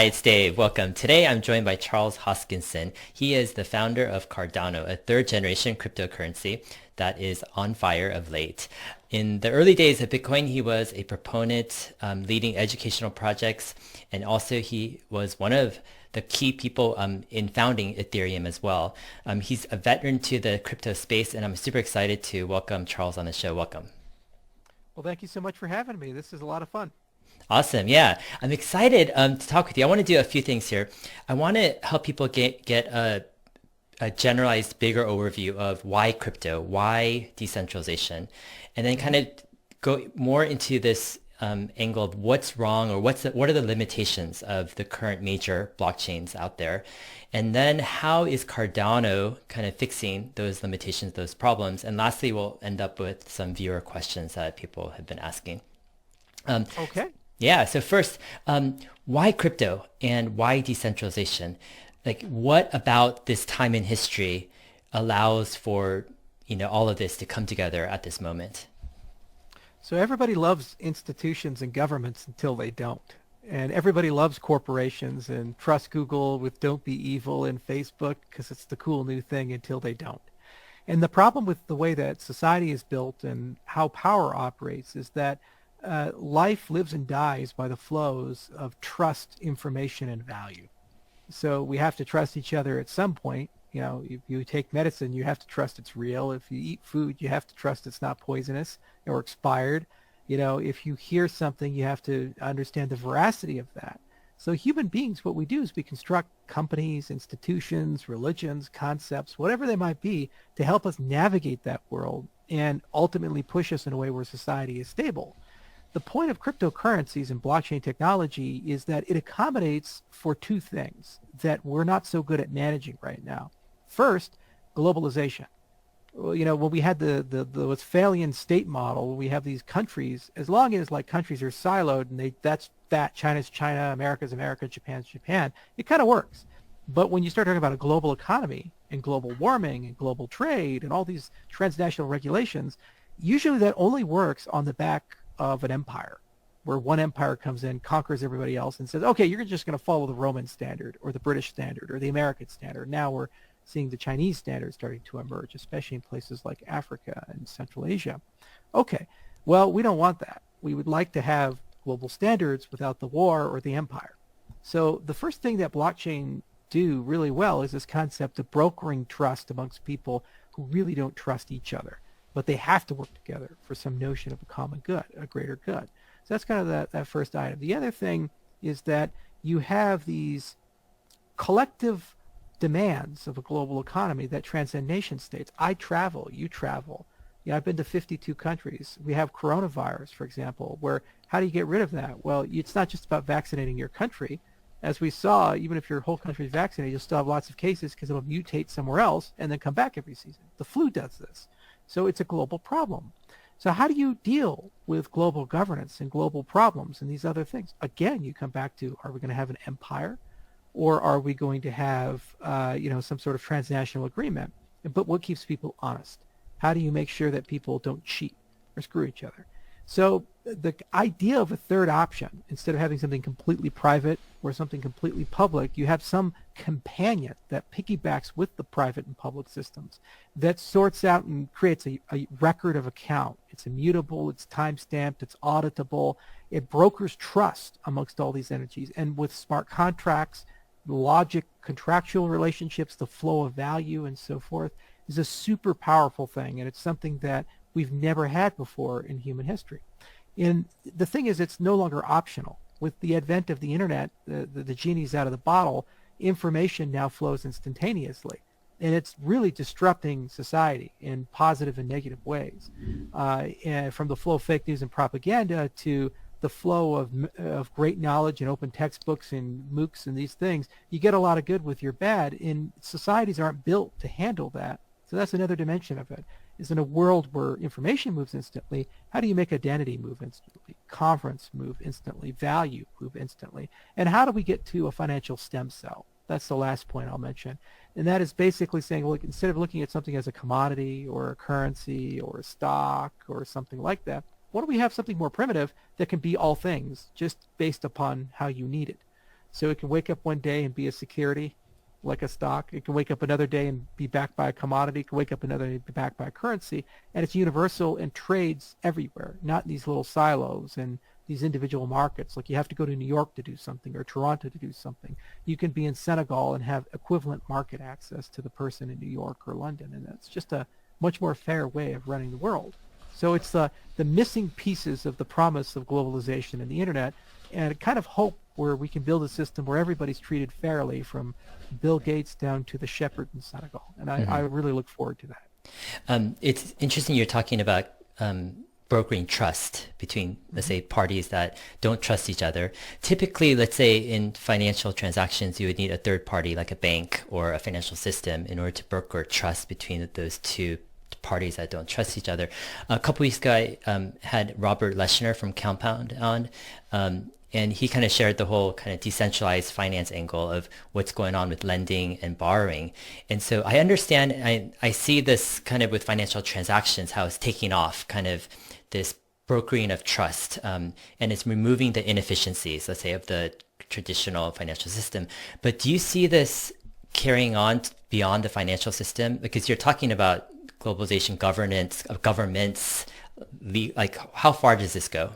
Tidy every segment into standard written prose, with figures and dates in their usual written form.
Hi, it's Dave. Welcome. Today I'm joined by Charles Hoskinson. He is the founder of Cardano, a third generation cryptocurrency that is on fire of late. In the early days of Bitcoin, he was a proponent leading educational projects, and also he was one of the key people in founding Ethereum as well. He's a veteran to the crypto space, and I'm super excited to welcome Charles on the show. Welcome. Well, thank you so much for having me. This is a lot of fun. Awesome. Yeah. I'm excited to talk with you. I want to do a few things here. I want to help people get a generalized, bigger overview of why crypto, why decentralization, and then kind hmm of go more into this angle of what's wrong or what are the limitations of the current major blockchains out there. And then how is Cardano kind of fixing those limitations, those problems? And lastly, we'll end up with some viewer questions that people have been asking. Um, Okay. yeah. So first, why crypto and why decentralization? Like, what about this time in history allows for, all of this to come together at this moment? So everybody loves institutions and governments until they don't. And everybody loves corporations and trust Google with don't be evil and Facebook because it's the cool new thing until they don't. And the problem with the way that society is built and how power operates is that life lives and dies by the flows of trust, information, and value. So we have to trust each other at some point. You know, if you take medicine, you have to trust it's real. If you eat food, you have to trust it's not poisonous or expired. You know, if you hear something, you have to understand the veracity of that. So human beings, what we do is we construct companies, institutions, religions, concepts, whatever they might be, to help us navigate that world and ultimately push us in a way where society is stable. The point of cryptocurrencies and blockchain technology is that it accommodates for two things that we're not so good at managing right now. First, globalization. Well, you know, when we had the Westphalian state model, we have these countries, as long as like countries are siloed and that's that, China's China, America's America, Japan's Japan, it kind of works. But when you start talking about a global economy and global warming and global trade and all these transnational regulations, usually that only works on the back of an empire, where one empire comes in, conquers everybody else, and says, okay, you're just going to follow the Roman standard or the British standard or the American standard. Now we're seeing the Chinese standard starting to emerge, especially in places like Africa and Central Asia. Okay, well, we don't want that. We would like to have global standards without the war or the empire. So the first thing that blockchain do really well is this concept of brokering trust amongst people who really don't trust each other, but they have to work together for some notion of a common good, a greater good. So that's kind of that first item. The other thing is that you have these collective demands of a global economy that transcend nation states. I travel, you travel. You know, I've been to 52 countries. We have coronavirus, for example, where how do you get rid of that? Well, it's not just about vaccinating your country. As we saw, even if your whole country is vaccinated, you'll still have lots of cases because it'll mutate somewhere else and then come back every season. The flu does this. So it's a global problem. So how do you deal with global governance and global problems and these other things? Again, you come back to, are we going to have an empire or are we going to have, some sort of transnational agreement? But what keeps people honest? How do you make sure that people don't cheat or screw each other? So the idea of a third option, instead of having something completely private or something completely public, you have some companion that piggybacks with the private and public systems that sorts out and creates a record of account. It's immutable, it's time-stamped, it's auditable. It brokers trust amongst all these entities. And with smart contracts, logic, contractual relationships, the flow of value, and so forth, is a super powerful thing. And it's something that we've never had before in human history. And the thing is, it's no longer optional. With the advent of the internet, the genie's out of the bottle. Information now flows instantaneously. And it's really disrupting society in positive and negative ways. And from the flow of fake news and propaganda to the flow of great knowledge and open textbooks and MOOCs and these things, you get a lot of good with your bad. And societies aren't built to handle that. So that's another dimension of it. Is in a world where information moves instantly, how do you make identity move instantly, conference move instantly, value move instantly, and how do we get to a financial stem cell? That's the last point I'll mention. And that is basically saying, well, instead of looking at something as a commodity or a currency or a stock or something like that, why don't we have something more primitive that can be all things just based upon how you need it? So it can wake up one day and be a security, like a stock. It can wake up another day and be backed by a commodity. It can wake up another day and be backed by a currency. And it's universal and trades everywhere, not in these little silos and these individual markets. Like you have to go to New York to do something or Toronto to do something. You can be in Senegal and have equivalent market access to the person in New York or London. And that's just a much more fair way of running the world. So it's the missing pieces of the promise of globalization and the internet, and a kind of hope where we can build a system where everybody's treated fairly, from Bill Gates down to the shepherd in Senegal. And I really look forward to that. It's interesting you're talking about brokering trust between, let's say, parties that don't trust each other. Typically, let's say in financial transactions, you would need a third party like a bank or a financial system in order to broker trust between those two parties that don't trust each other. A couple weeks ago, I had Robert Leshner from Compound on, and he kind of shared the whole kind of decentralized finance angle of what's going on with lending and borrowing. And so I understand, I see this kind of with financial transactions, how it's taking off, kind of this brokering of trust, and it's removing the inefficiencies, let's say, of the traditional financial system. But do you see this carrying on beyond the financial system? Because you're talking about globalization, governance of governments, like how far does this go?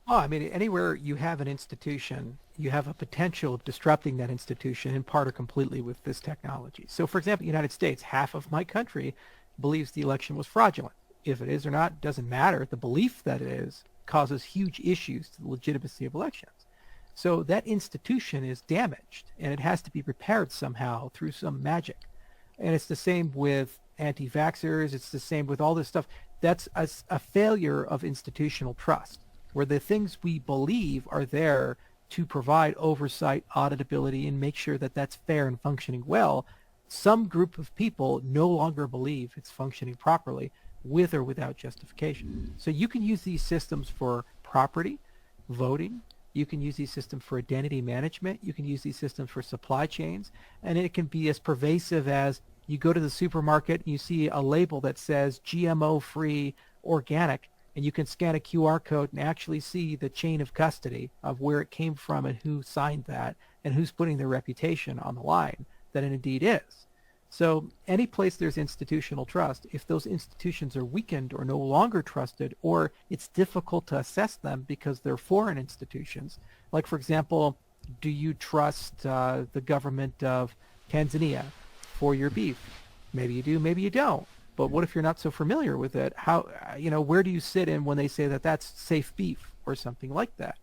Oh, I mean, anywhere you have an institution, you have a potential of disrupting that institution in part or completely with this technology. So, for example, the United States, half of my country believes the election was fraudulent. If it is or not, doesn't matter. The belief that it is causes huge issues to the legitimacy of elections. So that institution is damaged, and it has to be repaired somehow through some magic. And it's the same with anti-vaxxers. It's the same with all this stuff. That's a failure of institutional trust, where the things we believe are there to provide oversight, auditability, and make sure that that's fair and functioning well. Some group of people no longer believe it's functioning properly, with or without justification. So you can use these systems for property, voting. You can use these systems for identity management. You can use these systems for supply chains. And it can be as pervasive as you go to the supermarket and you see a label that says GMO-free organic, and you can scan a QR code and actually see the chain of custody of where it came from and who signed that and who's putting their reputation on the line, that it indeed is. So any place there's institutional trust, if those institutions are weakened or no longer trusted, or it's difficult to assess them because they're foreign institutions, like, for example, do you trust the government of Tanzania for your beef? Maybe you do, maybe you don't. But what if you're not so familiar with it? How, where do you sit in when they say that that's safe beef or something like that?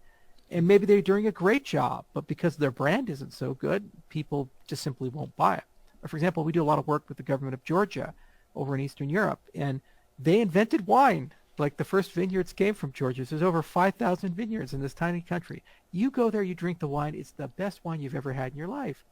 And maybe they're doing a great job, but because their brand isn't so good, people just simply won't buy it. For example, we do a lot of work with the government of Georgia over in Eastern Europe, and they invented wine. Like, the first vineyards came from Georgia. There's over 5,000 vineyards in this tiny country. You go there, you drink the wine. It's the best wine you've ever had in your life.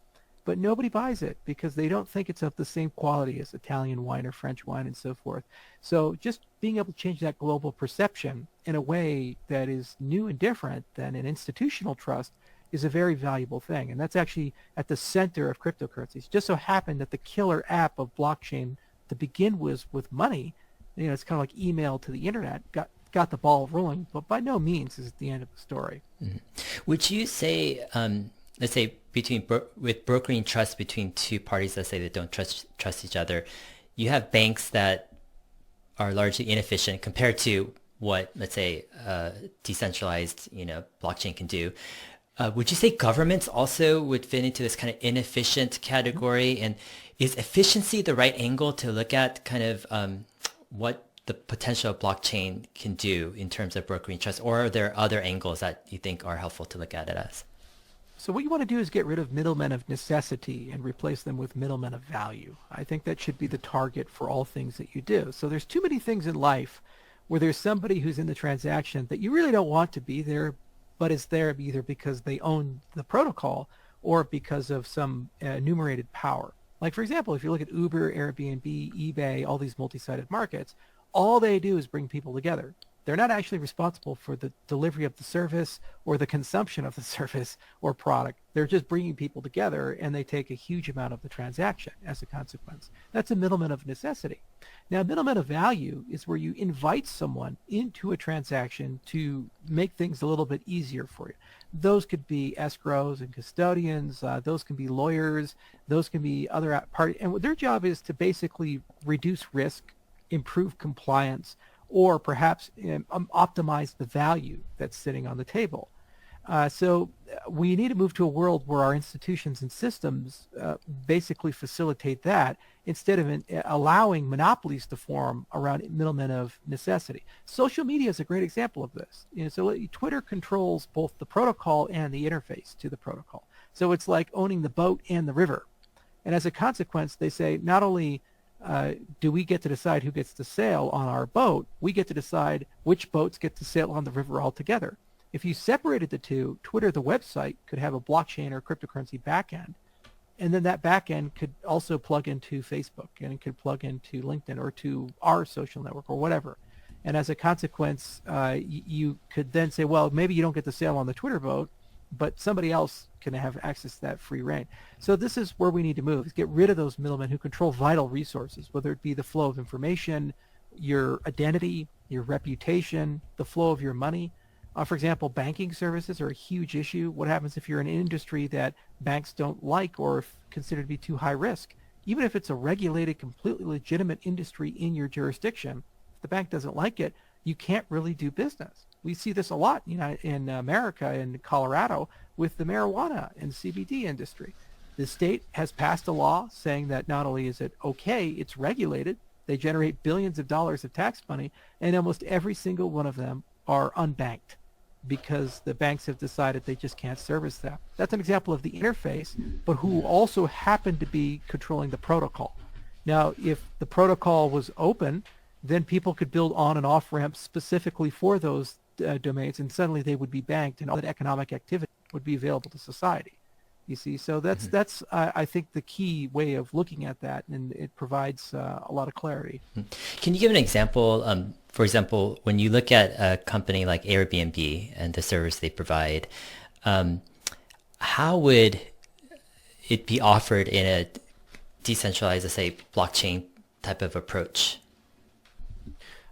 But nobody buys it because they don't think it's of the same quality as Italian wine or French wine and so forth. So just being able to change that global perception in a way that is new and different than an institutional trust is a very valuable thing. And that's actually at the center of cryptocurrencies. It just so happened that the killer app of blockchain to begin with money, it's kind of like email to the internet, got the ball rolling, but by no means is it the end of the story. Mm-hmm. Would you say, let's say, with brokering trust between two parties, let's say, that don't trust each other, you have banks that are largely inefficient compared to what, let's say, decentralized, blockchain can do. Would you say governments also would fit into this kind of inefficient category? And is efficiency the right angle to look at kind of what the potential of blockchain can do in terms of brokering trust? Or are there other angles that you think are helpful to look at it as? So what you want to do is get rid of middlemen of necessity and replace them with middlemen of value. I think that should be the target for all things that you do. So there's too many things in life where there's somebody who's in the transaction that you really don't want to be there, but is there either because they own the protocol or because of some enumerated power. Like, for example, if you look at Uber, Airbnb, eBay, all these multi-sided markets, all they do is bring people together. They're not actually responsible for the delivery of the service or the consumption of the service or product. They're just bringing people together, and they take a huge amount of the transaction as a consequence. That's a middleman of necessity. Now, middlemen of value is where you invite someone into a transaction to make things a little bit easier for you. Those could be escrows and custodians. Those can be lawyers. Those can be other parties. And their job is to basically reduce risk, improve compliance, or perhaps optimize the value that's sitting on the table. So we need to move to a world where our institutions and systems basically facilitate that instead of allowing monopolies to form around middlemen of necessity. Social media is a great example of this. So Twitter controls both the protocol and the interface to the protocol. So it's like owning the boat and the river. And as a consequence, they say not only do we get to decide who gets to sail on our boat, we get to decide which boats get to sail on the river altogether. If you separated the two, Twitter, the website, could have a blockchain or cryptocurrency backend, and then that backend could also plug into Facebook, and it could plug into LinkedIn or to our social network or whatever. And as a consequence, you could then say, well, maybe you don't get to sail on the Twitter boat, but somebody else can have access to that free reign. So this is where we need to move, is get rid of those middlemen who control vital resources, whether it be the flow of information, your identity, your reputation, the flow of your money. For example, banking services are a huge issue. What happens if you're in an industry that banks don't like or consider to be too high risk? Even if it's a regulated, completely legitimate industry in your jurisdiction, if the bank doesn't like it, you can't really do business. We see this a lot, in America, in Colorado, with the marijuana and CBD industry. The state has passed a law saying that not only is it okay, it's regulated. They generate billions of dollars of tax money, and almost every single one of them are unbanked, because the banks have decided they just can't service that. That's an example of the interface, but who also happen to be controlling the protocol. Now, if the protocol was open, then people could build on and off ramps specifically for those domains, and suddenly they would be banked, and all that economic activity would be available to society. You see, so that's I think the key way of looking at that, and it provides a lot of clarity. Can you give an example? For example, when you look at a company like Airbnb and the service they provide, how would it be offered in a decentralized, let's say, blockchain type of approach?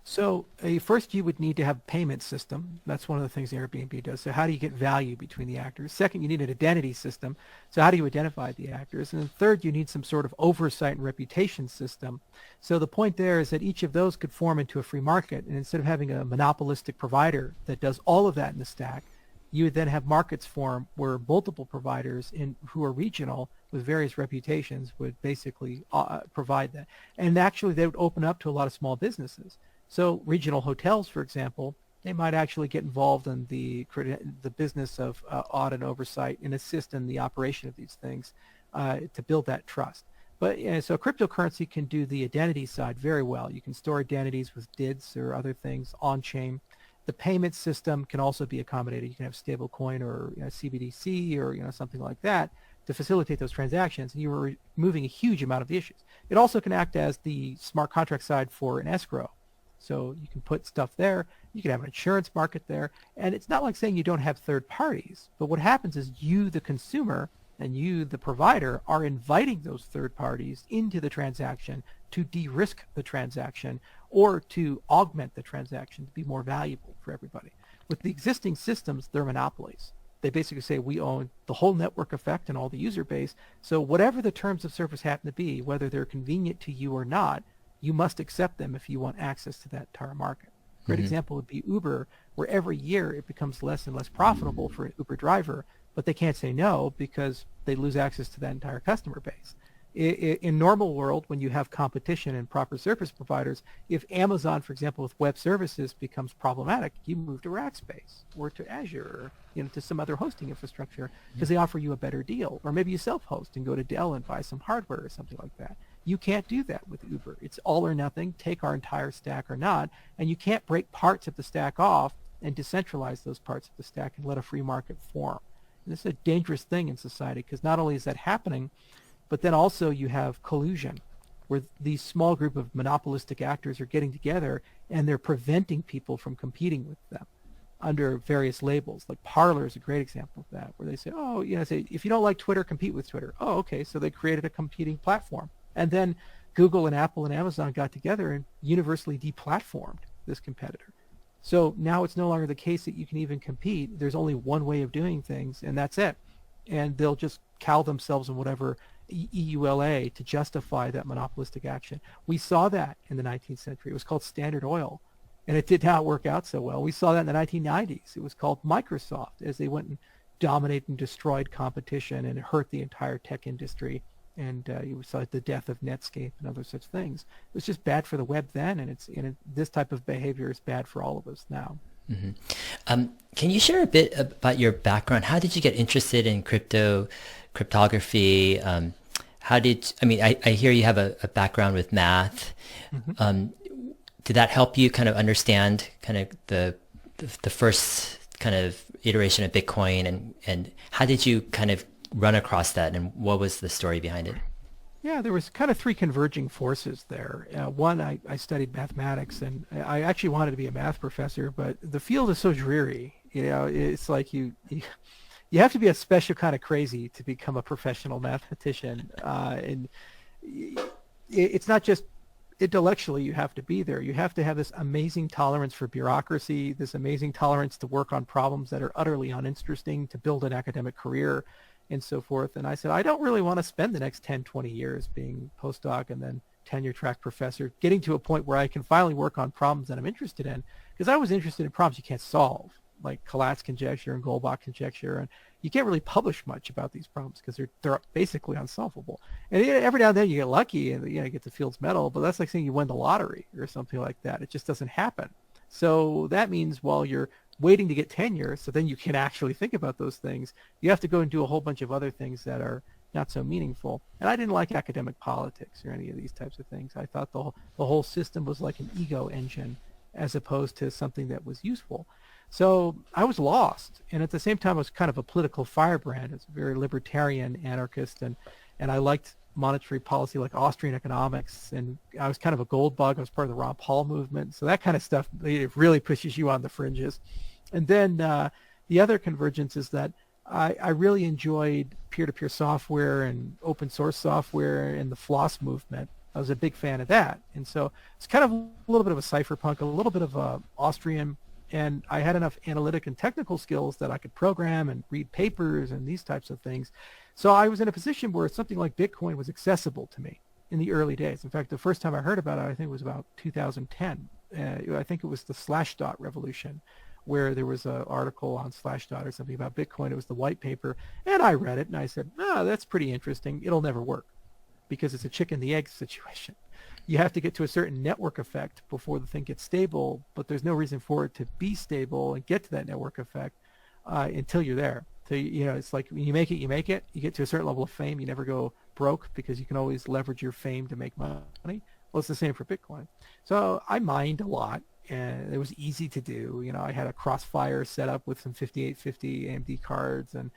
So first you would need to have a payment system. That's one of the things Airbnb does. So how do you get value between the actors? Second, you need an identity system. So how do you identify the actors? And then third, you need some sort of oversight and reputation system. So the point there is that each of those could form into a free market. And instead of having a monopolistic provider that does all of that in the stack, you would then have markets form where multiple providers who are regional with various reputations would basically provide that. And actually they would open up to a lot of small businesses. So regional hotels, for example, they might actually get involved in the business of audit and oversight and assist in the operation of these things to build that trust. But so cryptocurrency can do the identity side very well. You can store identities with DIDs or other things on-chain. The payment system can also be accommodated. You can have stablecoin or CBDC or something like that to facilitate those transactions, and you are removing a huge amount of the issues. It also can act as the smart contract side for an escrow. So you can put stuff there, you can have an insurance market there, and it's not like saying you don't have third parties, but what happens is you, the consumer, and you, the provider, are inviting those third parties into the transaction to de-risk the transaction or to augment the transaction to be more valuable for everybody. With the existing systems, they're monopolies. They basically say we own the whole network effect and all the user base, so whatever the terms of service happen to be, whether they're convenient to you or not, you must accept them if you want access to that entire market. Great example would be Uber, where every year it becomes less and less profitable for an Uber driver, but they can't say no because they lose access to that entire customer base. In normal world, when you have competition and proper service providers, if Amazon, for example, with web services becomes problematic, you move to Rackspace or to Azure or to some other hosting infrastructure because they offer you a better deal. Or maybe you self-host and go to Dell and buy some hardware or something like that. You can't do that with Uber. It's all or nothing, take our entire stack or not, and you can't break parts of the stack off and decentralize those parts of the stack and let a free market form. And this is a dangerous thing in society because not only is that happening, but then also you have collusion where these small group of monopolistic actors are getting together and they're preventing people from competing with them under various labels. Like Parler is a great example of that, where they say, say, if you don't like Twitter, compete with Twitter. Oh, okay, so they created a competing platform. And then Google and Apple and Amazon got together and universally deplatformed this competitor. So now it's no longer the case that you can even compete. There's only one way of doing things, and that's it. And they'll just cowl themselves in whatever EULA to justify that monopolistic action. We saw that in the 19th century. It was called Standard Oil, and it did not work out so well. We saw that in the 1990s. It was called Microsoft, as they went and dominated and destroyed competition and hurt the entire tech industry. And you saw the death of Netscape and other such things. It was just bad for the web then, and this type of behavior is bad for all of us now. Mm-hmm. Can you share a bit about your background? How did you get interested in cryptography? I hear you have a background with math. Mm-hmm. Did that help you kind of understand kind of the first kind of iteration of Bitcoin, and how did you kind of run across that, and what was the story behind it? Yeah, there was kind of three converging forces there. One, I studied mathematics, and I actually wanted to be a math professor, but the field is so dreary. It's like you have to be a special kind of crazy to become a professional mathematician, and it's not just intellectually you have to be there. You have to have this amazing tolerance for bureaucracy, this amazing tolerance to work on problems that are utterly uninteresting, to build an academic career, and so forth. And I said, I don't really want to spend the next 10, 20 years being postdoc and then tenure track professor, getting to a point where I can finally work on problems that I'm interested in, because I was interested in problems you can't solve, like Collat's conjecture and Goldbach conjecture, and you can't really publish much about these problems because they're basically unsolvable. And every now and then you get lucky and you get the Fields Medal, but that's like saying you win the lottery or something like that. It just doesn't happen. So that means while you're waiting to get tenure, so then you can actually think about those things, you have to go and do a whole bunch of other things that are not so meaningful. And I didn't like academic politics or any of these types of things. I thought the whole system was like an ego engine as opposed to something that was useful. So I was lost, and at the same time I was kind of a political firebrand. I was a very libertarian anarchist, and I liked monetary policy like Austrian economics, and I was kind of a gold bug. I was part of the Ron Paul movement, so that kind of stuff, it really pushes you on the fringes. And then the other convergence is that I really enjoyed peer-to-peer software and open source software and the floss movement. I was a big fan of that, and so it's kind of a little bit of a cypherpunk, a little bit of a Austrian, and I had enough analytic and technical skills that I could program and read papers and these types of things. So I was in a position where something like Bitcoin was accessible to me in the early days. In fact, the first time I heard about it, I think it was about 2010. I think it was the Slashdot revolution, where there was an article on Slashdot or something about Bitcoin. It was the white paper, and I read it, and I said, that's pretty interesting. It'll never work because it's a chicken the egg situation. You have to get to a certain network effect before the thing gets stable, but there's no reason for it to be stable and get to that network effect until you're there. So, it's like when you make it, you make it. You get to a certain level of fame, you never go broke because you can always leverage your fame to make money. Well, it's the same for Bitcoin. So I mined a lot, and it was easy to do. I had a Crossfire set up with some 5850 AMD cards, and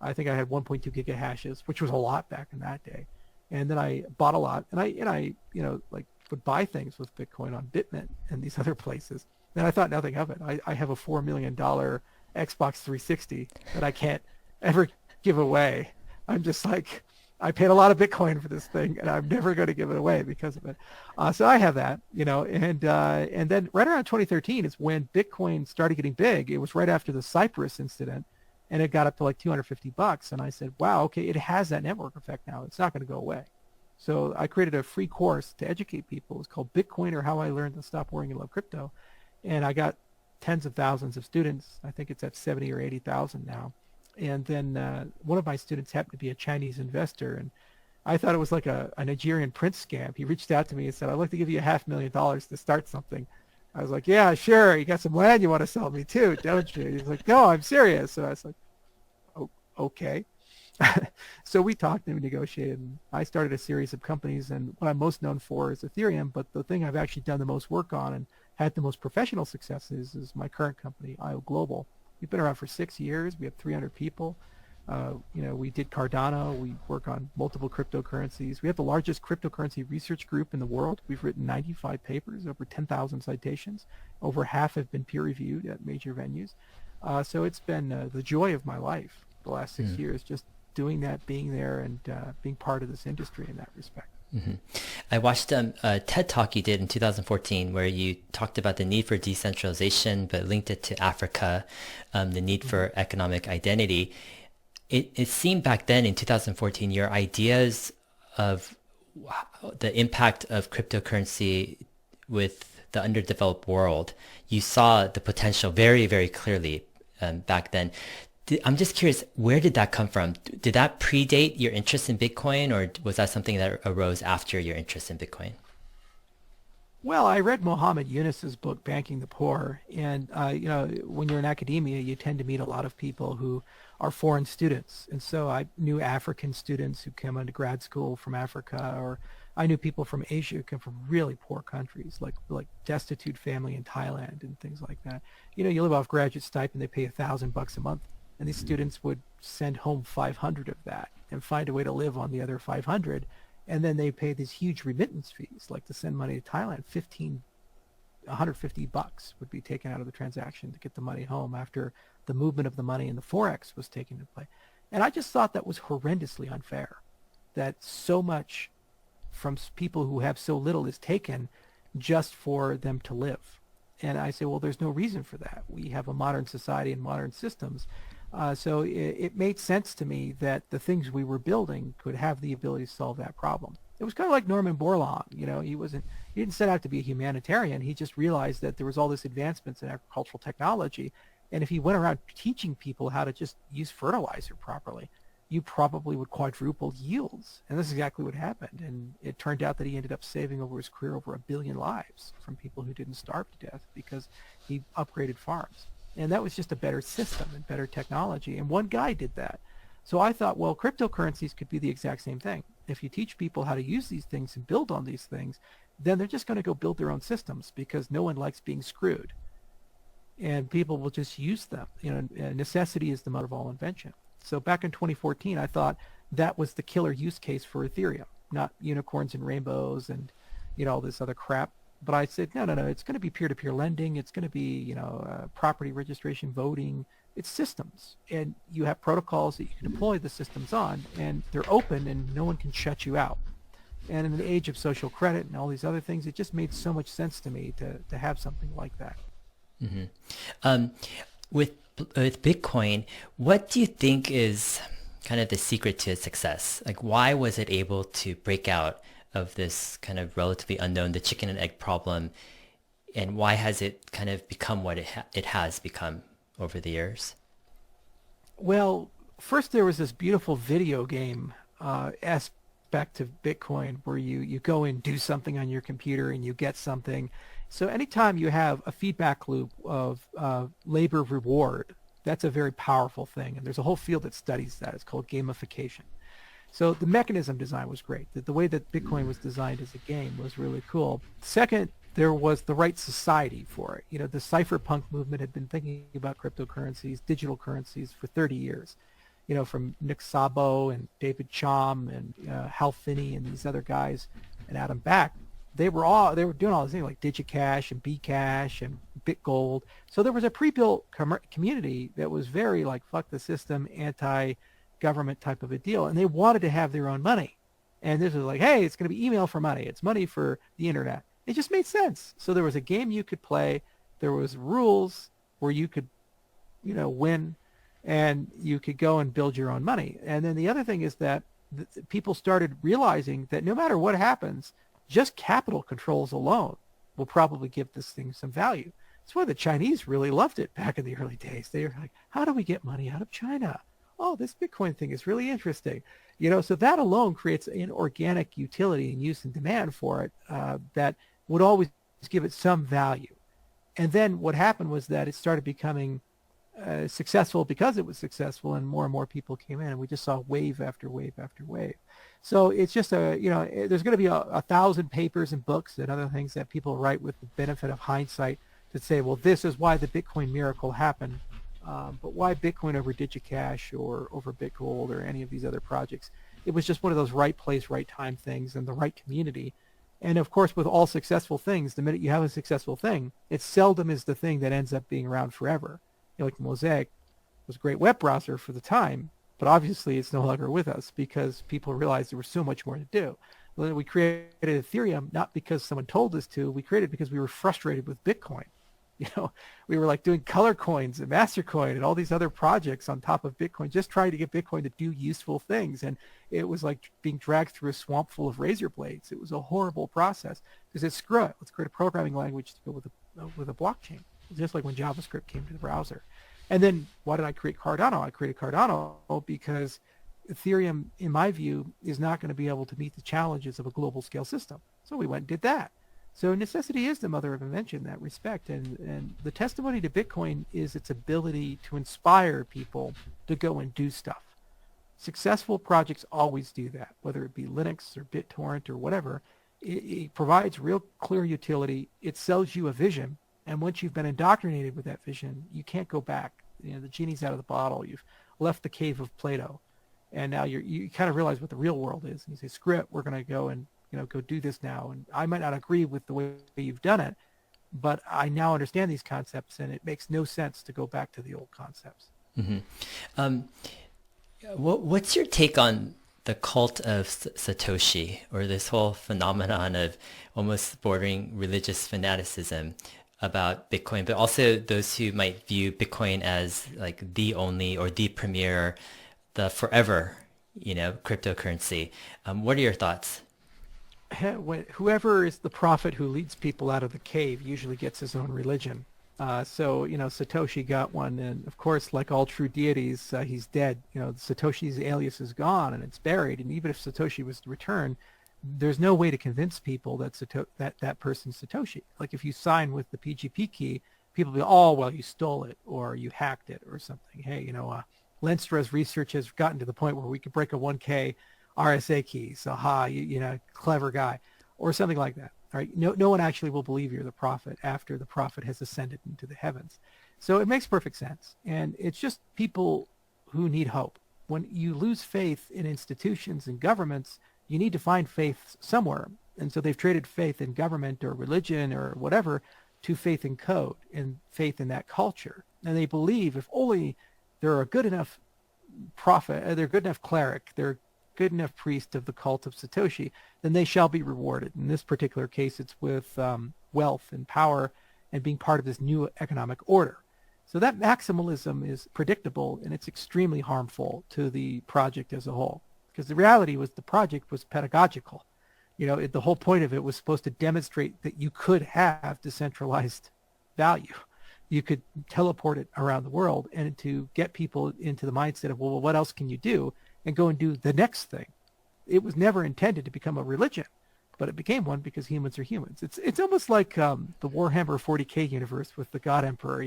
I think I had 1.2 gigahashes, which was a lot back in that day. And then I bought a lot, and I would buy things with Bitcoin on Bitmint and these other places. And I thought nothing of it. I have a $4 million Xbox 360 that I can't ever give away. I'm just like, I paid a lot of Bitcoin for this thing, and I'm never going to give it away because of it. So I have that, and then right around 2013 is when Bitcoin started getting big. It was right after the Cyprus incident, and it got up to like $250. And I said, wow, okay, it has that network effect now. It's not going to go away. So I created a free course to educate people. It's called Bitcoin, or How I Learned to Stop Worrying and Love Crypto. And I got tens of thousands of students. I think it's at 70 or 80,000 now. And then one of my students happened to be a Chinese investor, and I thought it was like a Nigerian prince scam. He reached out to me and said, I'd like to give you $500,000 to start something. I was like, yeah, sure. You got some land you want to sell me too, don't you? He's like, no, I'm serious. So I was like, oh, okay. So we talked and we negotiated, and I started a series of companies, and what I'm most known for is Ethereum, but the thing I've actually done the most work on and had the most professional successes is my current company, IO Global. We've been around for 6 years. We have 300 people. We did Cardano. We work on multiple cryptocurrencies. We have the largest cryptocurrency research group in the world. We've written 95 papers, over 10,000 citations. Over half have been peer-reviewed at major venues. So it's been the joy of my life the last 6 years, just doing that, being there, and being part of this industry in that respect. I watched a TED Talk you did in 2014 where you talked about the need for decentralization, but linked it to Africa, the need for economic identity. It seemed back then in 2014, your ideas of the impact of cryptocurrency with the underdeveloped world, you saw the potential very, very clearly back then. I'm just curious, where did that come from? Did that predate your interest in Bitcoin, or was that something that arose after your interest in Bitcoin? Well, I read Mohammed Yunus's book, Banking the Poor, and when you're in academia, you tend to meet a lot of people who are foreign students, and so I knew African students who came into grad school from Africa, or I knew people from Asia who come from really poor countries, like destitute family in Thailand and things like that. You live off graduate stipend, they pay $1,000 a month, and these students would send home 500 of that and find a way to live on the other 500. And then they pay these huge remittance fees, like to send money to Thailand. $150 would be taken out of the transaction to get the money home after the movement of the money and the Forex was taken into play. And I just thought that was horrendously unfair, that so much from people who have so little is taken just for them to live. And I say, well, there's no reason for that. We have a modern society and modern systems. So it made sense to me that the things we were building could have the ability to solve that problem. It was kind of like Norman Borlaug. He didn't set out to be a humanitarian. He just realized that there was all this advancements in agricultural technology, and if he went around teaching people how to just use fertilizer properly, you probably would quadruple yields. And this is exactly what happened. And it turned out that he ended up saving over his career over 1 billion lives from people who didn't starve to death because he upgraded farms. And that was just a better system and better technology. And one guy did that. So I thought, well, cryptocurrencies could be the exact same thing. If you teach people how to use these things and build on these things, then they're just going to go build their own systems because no one likes being screwed. And people will just use them. Necessity is the mother of all invention. So back in 2014, I thought that was the killer use case for Ethereum, not unicorns and rainbows and all this other crap. But I said, no, it's going to be peer-to-peer lending. It's going to be, property registration, voting. It's systems. And you have protocols that you can deploy the systems on, and they're open, and no one can shut you out. And in the age of social credit and all these other things, it just made so much sense to me to have something like that. Mm-hmm. With Bitcoin, what do you think is kind of the secret to its success? Like, why was it able to break out of this kind of relatively unknown, the chicken and egg problem, and why has it kind of become what it has become over the years? Well, first there was this beautiful video game aspect of Bitcoin where you go and do something on your computer and you get something. So anytime you have a feedback loop of labor reward, that's a very powerful thing. And there's a whole field that studies that. It's called gamification. So the mechanism design was great. The way that Bitcoin was designed as a game was really cool. Second, there was the right society for it. The cypherpunk movement had been thinking about cryptocurrencies, digital currencies for 30 years. From Nick Szabo and David Chaum and Hal Finney and these other guys and Adam Back. They were doing all these things like DigiCash and Bcash and BitGold. So there was a pre-built community that was very like fuck the system, anti-government type of a deal, and they wanted to have their own money. And this was like, hey, it's going to be email for money. It's money for the internet. It just made sense. So there was a game you could play. There was rules where you could, win, and you could go and build your own money. And then the other thing is that people started realizing that no matter what happens, just capital controls alone will probably give this thing some value. That's why the Chinese really loved it back in the early days. They were like, how do we get money out of China? Oh, this Bitcoin thing is really interesting. So that alone creates an organic utility and use and demand for it that would always give it some value. And then what happened was that it started becoming successful because it was successful, and more people came in, and we just saw wave after wave after wave. So it's just there's going to be 1,000 papers and books and other things that people write with the benefit of hindsight to say, well, this is why the Bitcoin miracle happened. But why Bitcoin over DigiCash or over BitGold or any of these other projects? It was just one of those right place, right time things and the right community. And of course, with all successful things, the minute you have a successful thing, it seldom is the thing that ends up being around forever. Like Mosaic was a great web browser for the time, but obviously it's no longer with us because people realized there was so much more to do. Well, we created Ethereum not because someone told us to. We created it because we were frustrated with Bitcoin. You know, we were like doing color coins and Mastercoin and all these other projects on top of Bitcoin, just trying to get Bitcoin to do useful things. And it was like being dragged through a swamp full of razor blades. It was a horrible process. We said, screw it. Let's create a programming language to go with a blockchain, just like when JavaScript came to the browser. And then why did I create Cardano? I created Cardano because Ethereum, in my view, is not going to be able to meet the challenges of a global scale system. So we went and did that. So necessity is the mother of invention in that respect. And the testimony to Bitcoin is its ability to inspire people to go and do stuff. Successful projects always do that, whether it be Linux or BitTorrent or whatever. It provides real clear utility. It sells you a vision. And once you've been indoctrinated with that vision, you can't go back. You know, the genie's out of the bottle. You've left the cave of Plato. And now you kind of realize what the real world is. And you say, screw it, we're going to go and go do this now. And I might not agree with the way you've done it, but I now understand these concepts, and it makes no sense to go back to the old concepts. Mm-hmm. What's your take on the cult of Satoshi, or this whole phenomenon of almost bordering religious fanaticism about Bitcoin, but also those who might view Bitcoin as like the only or the premier, the forever, cryptocurrency? What are your thoughts? Whoever is the prophet who leads people out of the cave usually gets his own religion. So Satoshi got one, and of course, like all true deities, he's dead. Satoshi's alias is gone and it's buried. And even if Satoshi was to return, there's no way to convince people that that person's Satoshi. Like if you sign with the PGP key, people will be, oh, well, you stole it or you hacked it or something. Hey, Lenstra's research has gotten to the point where we could break a 1K RSA key. So, clever guy, or something like that. All right. No one actually will believe you're the prophet after the prophet has ascended into the heavens. So it makes perfect sense. And it's just people who need hope. When you lose faith in institutions and governments, you need to find faith somewhere. And so they've traded faith in government or religion or whatever to faith in code and faith in that culture. And they believe if only they're a good enough prophet, they're good enough cleric, they're good enough priest of the cult of Satoshi, then they shall be rewarded. In this particular case, it's with wealth and power and being part of this new economic order. So that maximalism is predictable, and it's extremely harmful to the project as a whole. Because the reality was the project was pedagogical. The whole point of it was supposed to demonstrate that you could have decentralized value. You could teleport it around the world, and to get people into the mindset of, well, what else can you do? And go and do the next thing. It was never intended to become a religion, but it became one because humans are humans. It's almost like the Warhammer 40K universe with the God Emperor.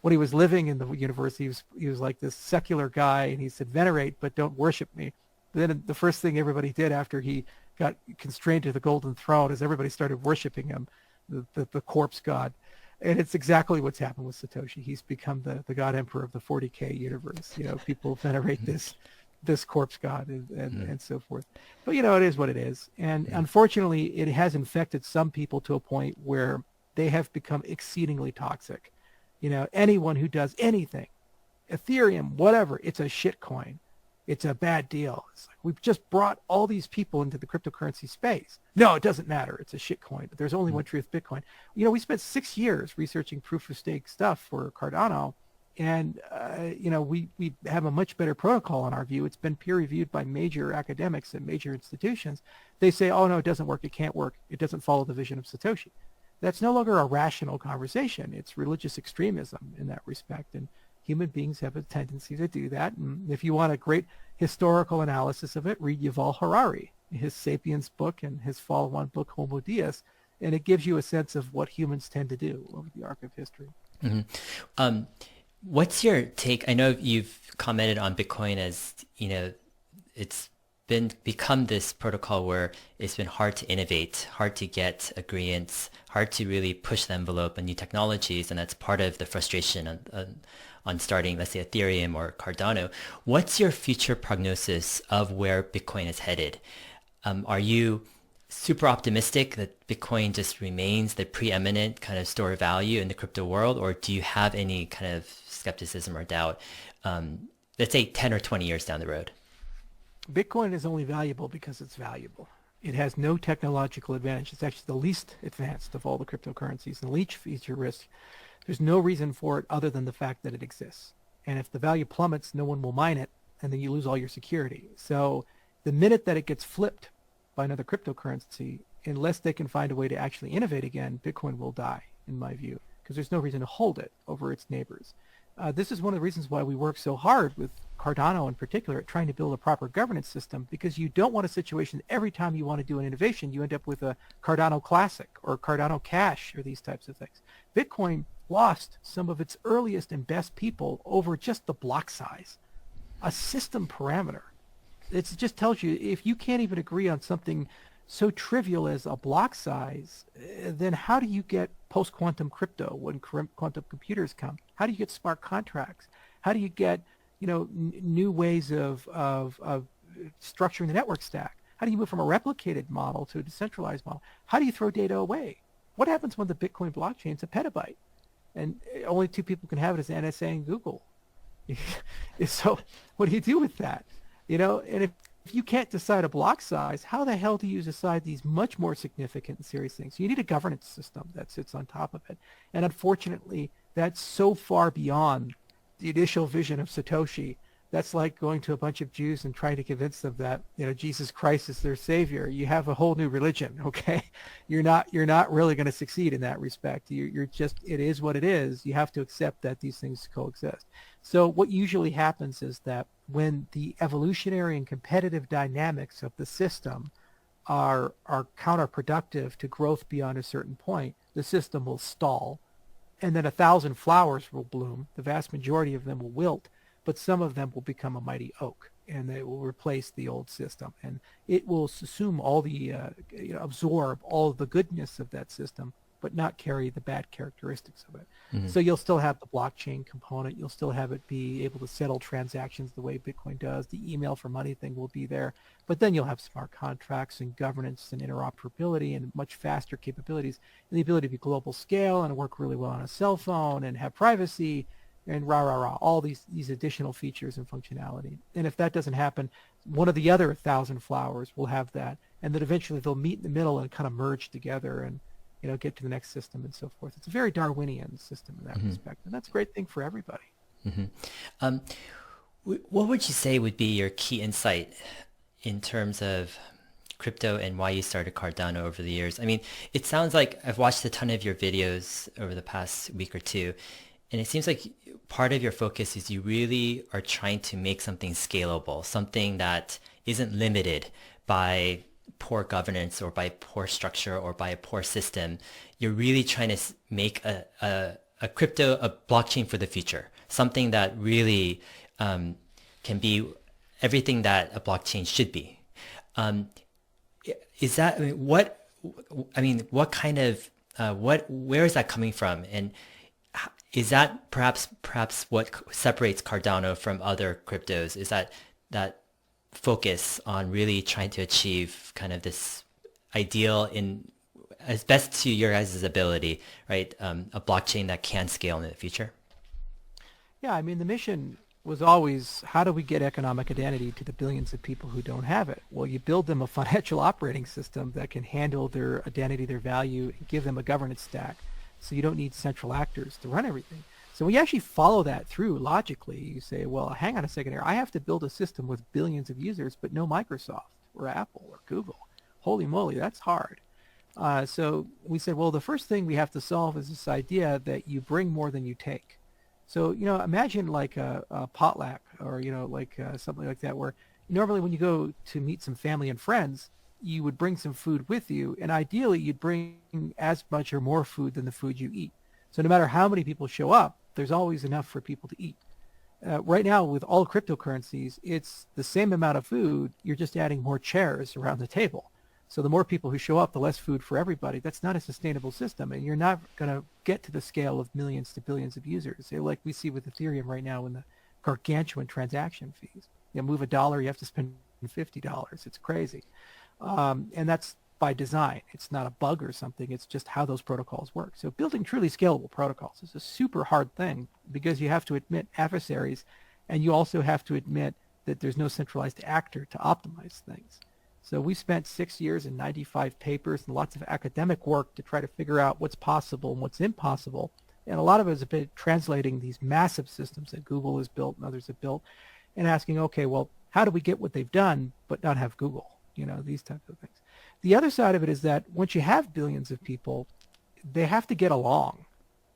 When he was living in the universe, he was like this secular guy, and he said, venerate, but don't worship me. But then the first thing everybody did after he got constrained to the golden throne is everybody started worshiping him, the corpse god. And it's exactly what's happened with Satoshi. He's become the God Emperor of the 40K universe. People venerate this corpse god and so forth. But it is what it is. And unfortunately, it has infected some people to a point where they have become exceedingly toxic. Anyone who does anything, Ethereum, whatever, it's a shit coin. It's a bad deal. It's like, we've just brought all these people into the cryptocurrency space. No, it doesn't matter. It's a shit coin. But there's only one truth, Bitcoin. We spent 6 years researching proof of stake stuff for Cardano. And, we have a much better protocol in our view. It's been peer reviewed by major academics and major institutions. They say, oh, no, it doesn't work. It can't work. It doesn't follow the vision of Satoshi. That's no longer a rational conversation. It's religious extremism in that respect. And human beings have a tendency to do that. And if you want a great historical analysis of it, read Yuval Harari, his Sapiens book and his follow-on book, Homo Deus. And it gives you a sense of what humans tend to do over the arc of history. Mm-hmm. What's your take? I know you've commented on Bitcoin as, it's become this protocol where it's been hard to innovate, hard to get agreements, hard to really push the envelope on new technologies. And that's part of the frustration on starting, let's say, Ethereum or Cardano. What's your future prognosis of where Bitcoin is headed? Are you super optimistic that Bitcoin just remains the preeminent kind of store of value in the crypto world, or do you have any kind of skepticism or doubt, let's say 10 or 20 years down the road? Bitcoin is only valuable because it's valuable. It has no technological advantage. It's actually the least advanced of all the cryptocurrencies and least feature risk. There's no reason for it other than the fact that it exists. And if the value plummets, no one will mine it, and then you lose all your security. So the minute that it gets flipped by another cryptocurrency, unless they can find a way to actually innovate again, Bitcoin will die, in my view, because there's no reason to hold it over its neighbors. This is one of the reasons why we work so hard with Cardano in particular at trying to build a proper governance system, because you don't want a situation every time you want to do an innovation, you end up with a Cardano Classic or Cardano Cash or these types of things. Bitcoin lost some of its earliest and best people over just the block size, a system parameter. It just tells you if you can't even agree on something so trivial as a block size, then how do you get post-quantum crypto when quantum computers come? How do you get smart contracts? How do you get new ways of structuring the network stack? How do you move from a replicated model to a decentralized model? How do you throw data away? What happens when the Bitcoin blockchain is a petabyte and only two people can have it as NSA and Google? So what do you do with that? And if you can't decide a block size, how the hell do you decide these much more significant and serious things? So you need a governance system that sits on top of it. And unfortunately, that's so far beyond the initial vision of Satoshi. That's like going to a bunch of Jews and trying to convince them that Jesus Christ is their savior. You have a whole new religion, okay? You're not really going to succeed in that respect. You're just, it is what it is. You have to accept that these things coexist. So what usually happens is that when the evolutionary and competitive dynamics of the system are counterproductive to growth beyond a certain point, the system will stall, and then 1,000 flowers will bloom. The vast majority of them will wilt, but some of them will become a mighty oak, and they will replace the old system, and it will assume all the absorb all of the goodness of that system, but not carry the bad characteristics of it. Mm-hmm. So you'll still have the blockchain component. You'll still have it be able to settle transactions the way Bitcoin does. The email for money thing will be there, but then you'll have smart contracts and governance and interoperability and much faster capabilities and the ability to be global scale and work really well on a cell phone and have privacy and all these additional features and functionality. And if that doesn't happen, one of the other 1,000 flowers will have that, and then eventually they'll meet in the middle and kind of merge together and get to the next system and so forth. It's a very Darwinian system in that respect, and that's a great thing for everybody. What would you say would be your key insight in terms of crypto and why you started Cardano over the years? I mean, it sounds like I've watched a ton of your videos over the past week or two, and it seems like part of your focus is you really are trying to make something scalable, something that isn't limited by poor governance or by poor structure or by a poor system. You're really trying to make a blockchain for the future, something that really can be everything that a blockchain should be. Is that, what kind of, where is that coming from? And is that perhaps what separates Cardano from other cryptos? Is that focus on really trying to achieve kind of this ideal in as best to your guys' ability, right? A blockchain that can scale in the future? Yeah, I mean, the mission was always, how do we get economic identity to the billions of people who don't have it? Well, you build them a financial operating system that can handle their identity, their value, and give them a governance stack. So you don't need central actors to run everything. So when you actually follow that through logically, you say, well, hang on a second here. I have to build a system with billions of users, but no Microsoft or Apple or Google. Holy moly, that's hard. So we said, well, the first thing we have to solve is this idea that you bring more than you take. So, imagine like a potluck or, something like that, where normally when you go to meet some family and friends, you would bring some food with you, and ideally you'd bring as much or more food than the food you eat. So no matter how many people show up, there's always enough for people to eat. Right now with all cryptocurrencies, it's the same amount of food, you're just adding more chairs around the table. So the more people who show up, the less food for everybody. That's not a sustainable system, and you're not going to get to the scale of millions to billions of users, like we see with Ethereum right now in the gargantuan transaction fees. Move $1, you have to spend $50. It's crazy. And that's by design. It's not a bug or something. It's just how those protocols work. So building truly scalable protocols is a super hard thing because you have to admit adversaries, and you also have to admit that there's no centralized actor to optimize things. So we spent 6 years and 95 papers and lots of academic work to try to figure out what's possible and what's impossible. And a lot of it is about translating these massive systems that Google has built and others have built and asking, okay, well, how do we get what they've done but not have Google? These types of things. The other side of it is that once you have billions of people, they have to get along.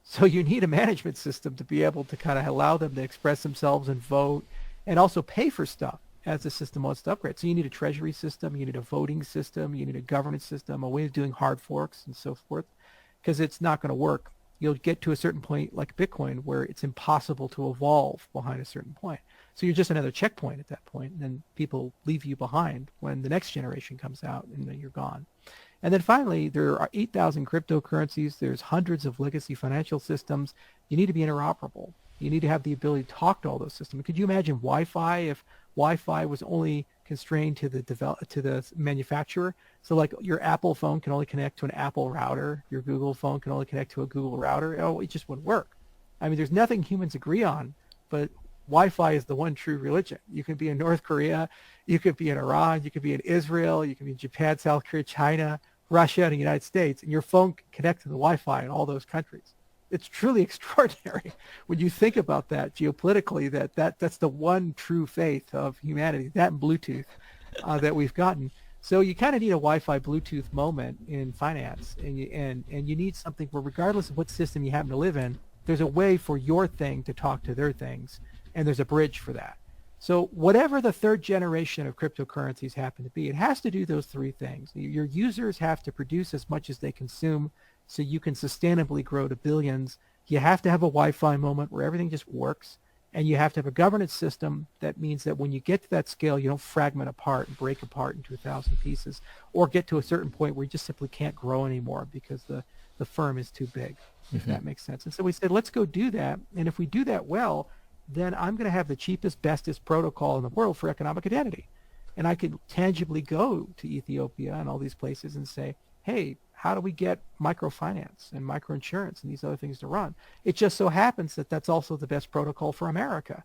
So you need a management system to be able to kind of allow them to express themselves and vote and also pay for stuff as the system wants to upgrade. So you need a treasury system, you need a voting system, you need a governance system, a way of doing hard forks and so forth, because it's not going to work. You'll get to a certain point like Bitcoin where it's impossible to evolve behind a certain point. So you're just another checkpoint at that point, and then people leave you behind when the next generation comes out and then you're gone. And then finally, there are 8,000 cryptocurrencies. There's hundreds of legacy financial systems. You need to be interoperable. You need to have the ability to talk to all those systems. Could you imagine Wi-Fi if Wi-Fi was only constrained to the manufacturer? So like your Apple phone can only connect to an Apple router. Your Google phone can only connect to a Google router. Oh, it just wouldn't work. I mean, there's nothing humans agree on, but Wi-Fi is the one true religion. You can be in North Korea, you could be in Iran, you could be in Israel, you can be in Japan, South Korea, China, Russia, and the United States, and your phone can connect to the Wi-Fi in all those countries. It's truly extraordinary when you think about that geopolitically, that's the one true faith of humanity, that and Bluetooth that we've gotten. So you kind of need a Wi-Fi Bluetooth moment in finance, and you need something where regardless of what system you happen to live in, there's a way for your thing to talk to their things, and there's a bridge for that. So whatever the third generation of cryptocurrencies happen to be, it has to do those three things. Your users have to produce as much as they consume so you can sustainably grow to billions. You have to have a Wi-Fi moment where everything just works, and you have to have a governance system that means that when you get to that scale, you don't fragment apart and break apart into 1,000 pieces or get to a certain point where you just simply can't grow anymore because the firm is too big, if that makes sense. And so we said, let's go do that. And if we do that well, then I'm going to have the cheapest, bestest protocol in the world for economic identity. And I could tangibly go to Ethiopia and all these places and say, hey, how do we get microfinance and microinsurance and these other things to run? It just so happens that that's also the best protocol for America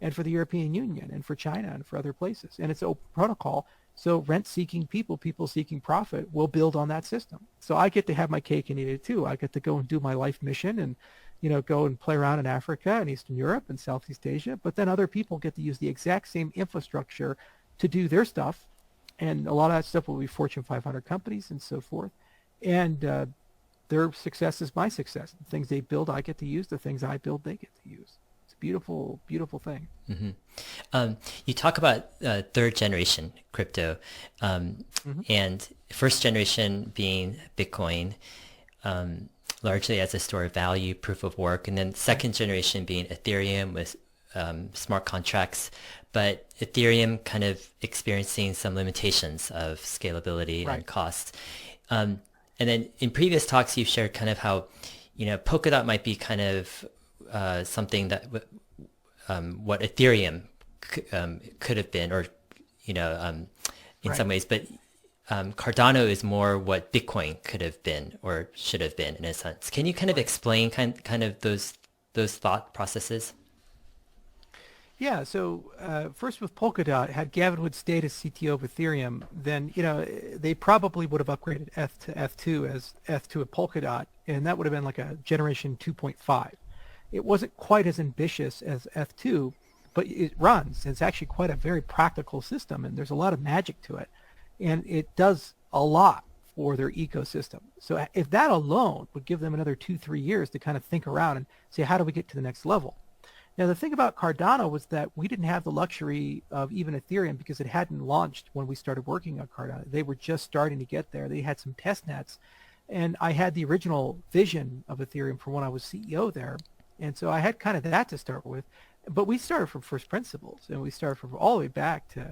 and for the European Union and for China and for other places. And it's an open protocol. So rent-seeking people seeking profit will build on that system. So I get to have my cake and eat it too. I get to go and do my life mission and go and play around in Africa and Eastern Europe and Southeast Asia. But then other people get to use the exact same infrastructure to do their stuff. And a lot of that stuff will be Fortune 500 companies and so forth. And their success is my success. The things they build, I get to use. The things I build, they get to use. It's a beautiful, beautiful thing. Mm-hmm. You talk about third generation crypto, and first generation being Bitcoin, largely as a store of value, proof of work, and then second generation being Ethereum with smart contracts, but Ethereum kind of experiencing some limitations of scalability and cost. And then in previous talks, you've shared kind of how, Polkadot might be kind of something that what Ethereum could have been, or, in some ways, but Cardano is more what Bitcoin could have been or should have been in a sense. Can you kind of explain kind of those thought processes? Yeah, so first with Polkadot, had Gavin Wood stayed as CTO of Ethereum, then they probably would have upgraded ETH to ETH2 as ETH2 at Polkadot, and that would have been like a generation 2.5. It wasn't quite as ambitious as ETH2, but it runs. It's actually quite a very practical system, and there's a lot of magic to it, and it does a lot for their ecosystem. So if that alone would give them another 2-3 years to kind of think around and say, how do we get to the next level? Now, the thing about Cardano was that we didn't have the luxury of even Ethereum because it hadn't launched when we started working on Cardano. They were just starting to get there. They had some test nets. And I had the original vision of Ethereum from when I was CEO there. And so I had kind of that to start with. But we started from first principles, and we started from all the way back to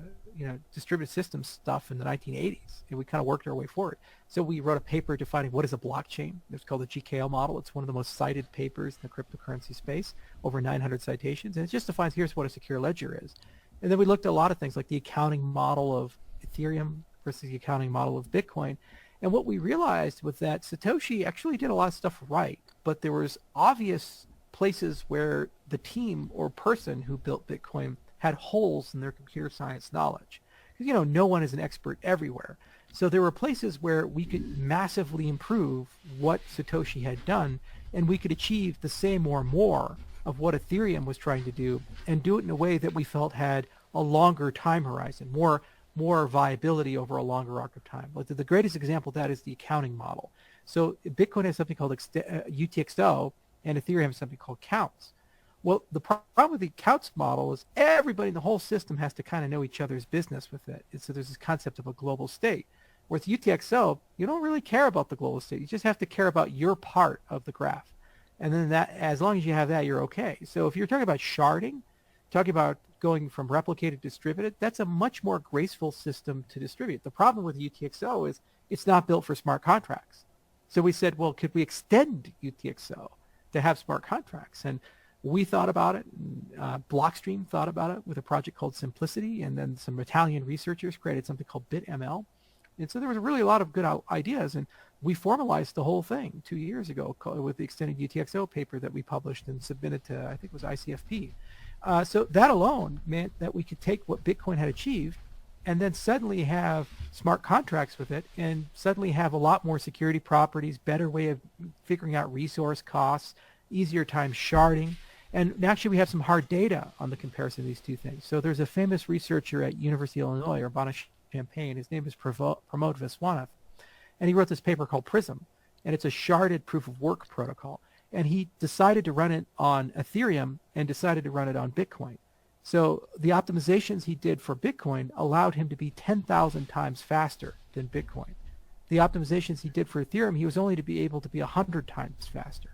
distributed systems stuff in the 1980s, and we kind of worked our way forward. So we wrote a paper defining what is a blockchain. It's called the GKL model. It's one of the most cited papers in the cryptocurrency space, over 900 citations, and it just defines here's what a secure ledger is. And then we looked at a lot of things like the accounting model of Ethereum versus the accounting model of Bitcoin. And what we realized was that Satoshi actually did a lot of stuff right, but there was obvious places where the team or person who built Bitcoin had holes in their computer science knowledge. because no one is an expert everywhere. So there were places where we could massively improve what Satoshi had done, and we could achieve the same or more of what Ethereum was trying to do, and do it in a way that we felt had a longer time horizon, more viability over a longer arc of time. But the greatest example of that is the accounting model. So Bitcoin has something called UTXO, and Ethereum has something called counts. Well, the problem with the counts model is everybody in the whole system has to kind of know each other's business with it. And so there's this concept of a global state. Whereas UTXO, you don't really care about the global state. You just have to care about your part of the graph. And then that, as long as you have that, you're okay. So if you're talking about sharding, talking about going from replicated to distributed, that's a much more graceful system to distribute. The problem with UTXO is it's not built for smart contracts. So we said, well, could we extend UTXO to have smart contracts? And we thought about it. Blockstream thought about it with a project called Simplicity, and then some Italian researchers created something called BitML. And so there was really a lot of good ideas, and we formalized the whole thing 2 years ago with the extended UTXO paper that we published and submitted to, I think it was ICFP. So that alone meant that we could take what Bitcoin had achieved and then suddenly have smart contracts with it, and suddenly have a lot more security properties, better way of figuring out resource costs, easier time sharding. And actually we have some hard data on the comparison of these two things. So there's a famous researcher at University of Illinois, Urbana-Champaign. His name is Pramod Viswanath. And he wrote this paper called Prism. And it's a sharded proof of work protocol. And he decided to run it on Ethereum and decided to run it on Bitcoin. So the optimizations he did for Bitcoin allowed him to be 10,000 times faster than Bitcoin. The optimizations he did for Ethereum, he was only to be able to be 100 times faster.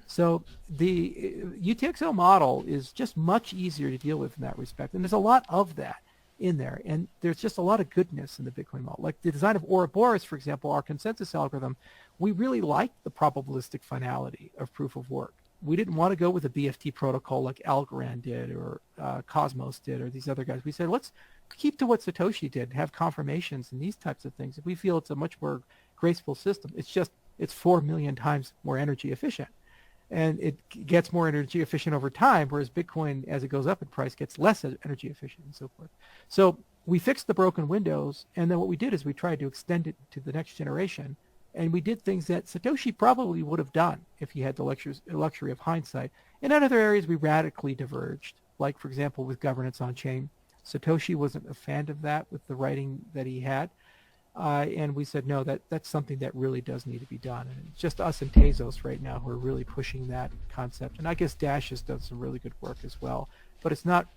So the UTXO model is just much easier to deal with in that respect. And there's a lot of that in there. And there's just a lot of goodness in the Bitcoin model. Like the design of Ouroboros, for example, our consensus algorithm, we really liked the probabilistic finality of proof of work. We didn't want to go with a BFT protocol like Algorand did or Cosmos did or these other guys. We said, let's keep to what Satoshi did, have confirmations and these types of things. We feel it's a much more graceful system. It's 4 million times more energy efficient. And it gets more energy efficient over time, whereas Bitcoin, as it goes up in price, gets less energy efficient and so forth. So we fixed the broken windows, and then what we did is we tried to extend it to the next generation, and we did things that Satoshi probably would have done if he had the luxury of hindsight. In other areas, we radically diverged, like, for example, with governance on-chain. Satoshi wasn't a fan of that with the writing that he had. And we said, no, that's something that really does need to be done. And it's just us and Tezos right now who are really pushing that concept. And I guess Dash has done some really good work as well. But it's not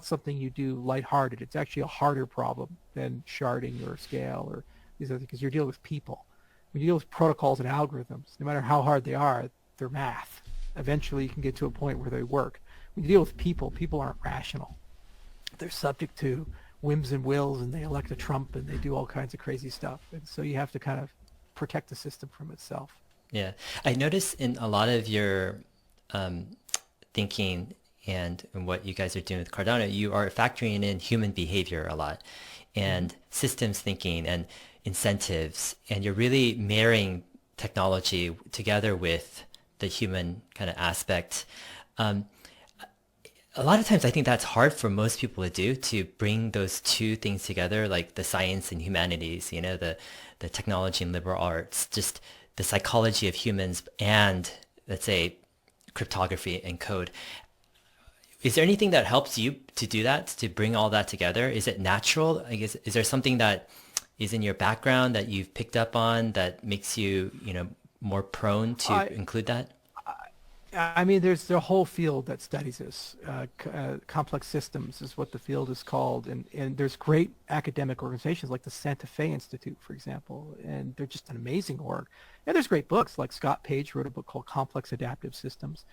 something you do lighthearted. It's actually a harder problem than sharding or scale or these other, because you're dealing with people. When you deal with protocols and algorithms, no matter how hard they are, they're math. Eventually you can get to a point where they work. When you deal with people aren't rational. They're subject to whims and wills, and they elect a Trump, and they do all kinds of crazy stuff. And so you have to kind of protect the system from itself. Yeah. I notice in a lot of your thinking and what you guys are doing with Cardano, you are factoring in human behavior a lot and systems thinking and incentives, and you're really marrying technology together with the human kind of aspect. A lot of times I think that's hard for most people to do, to bring those two things together, like the science and humanities, the technology and liberal arts, just the psychology of humans and, let's say, cryptography and code. Is there anything that helps you to do that, to bring all that together? Is it natural? I guess, is there something that is in your background that you've picked up on that makes you, more prone to include that? I mean, there's the whole field that studies this. Complex systems is what the field is called. And there's great academic organizations like the Santa Fe Institute, for example, and they're just an amazing org. And there's great books, like Scott Page wrote a book called Complex Adaptive Systems.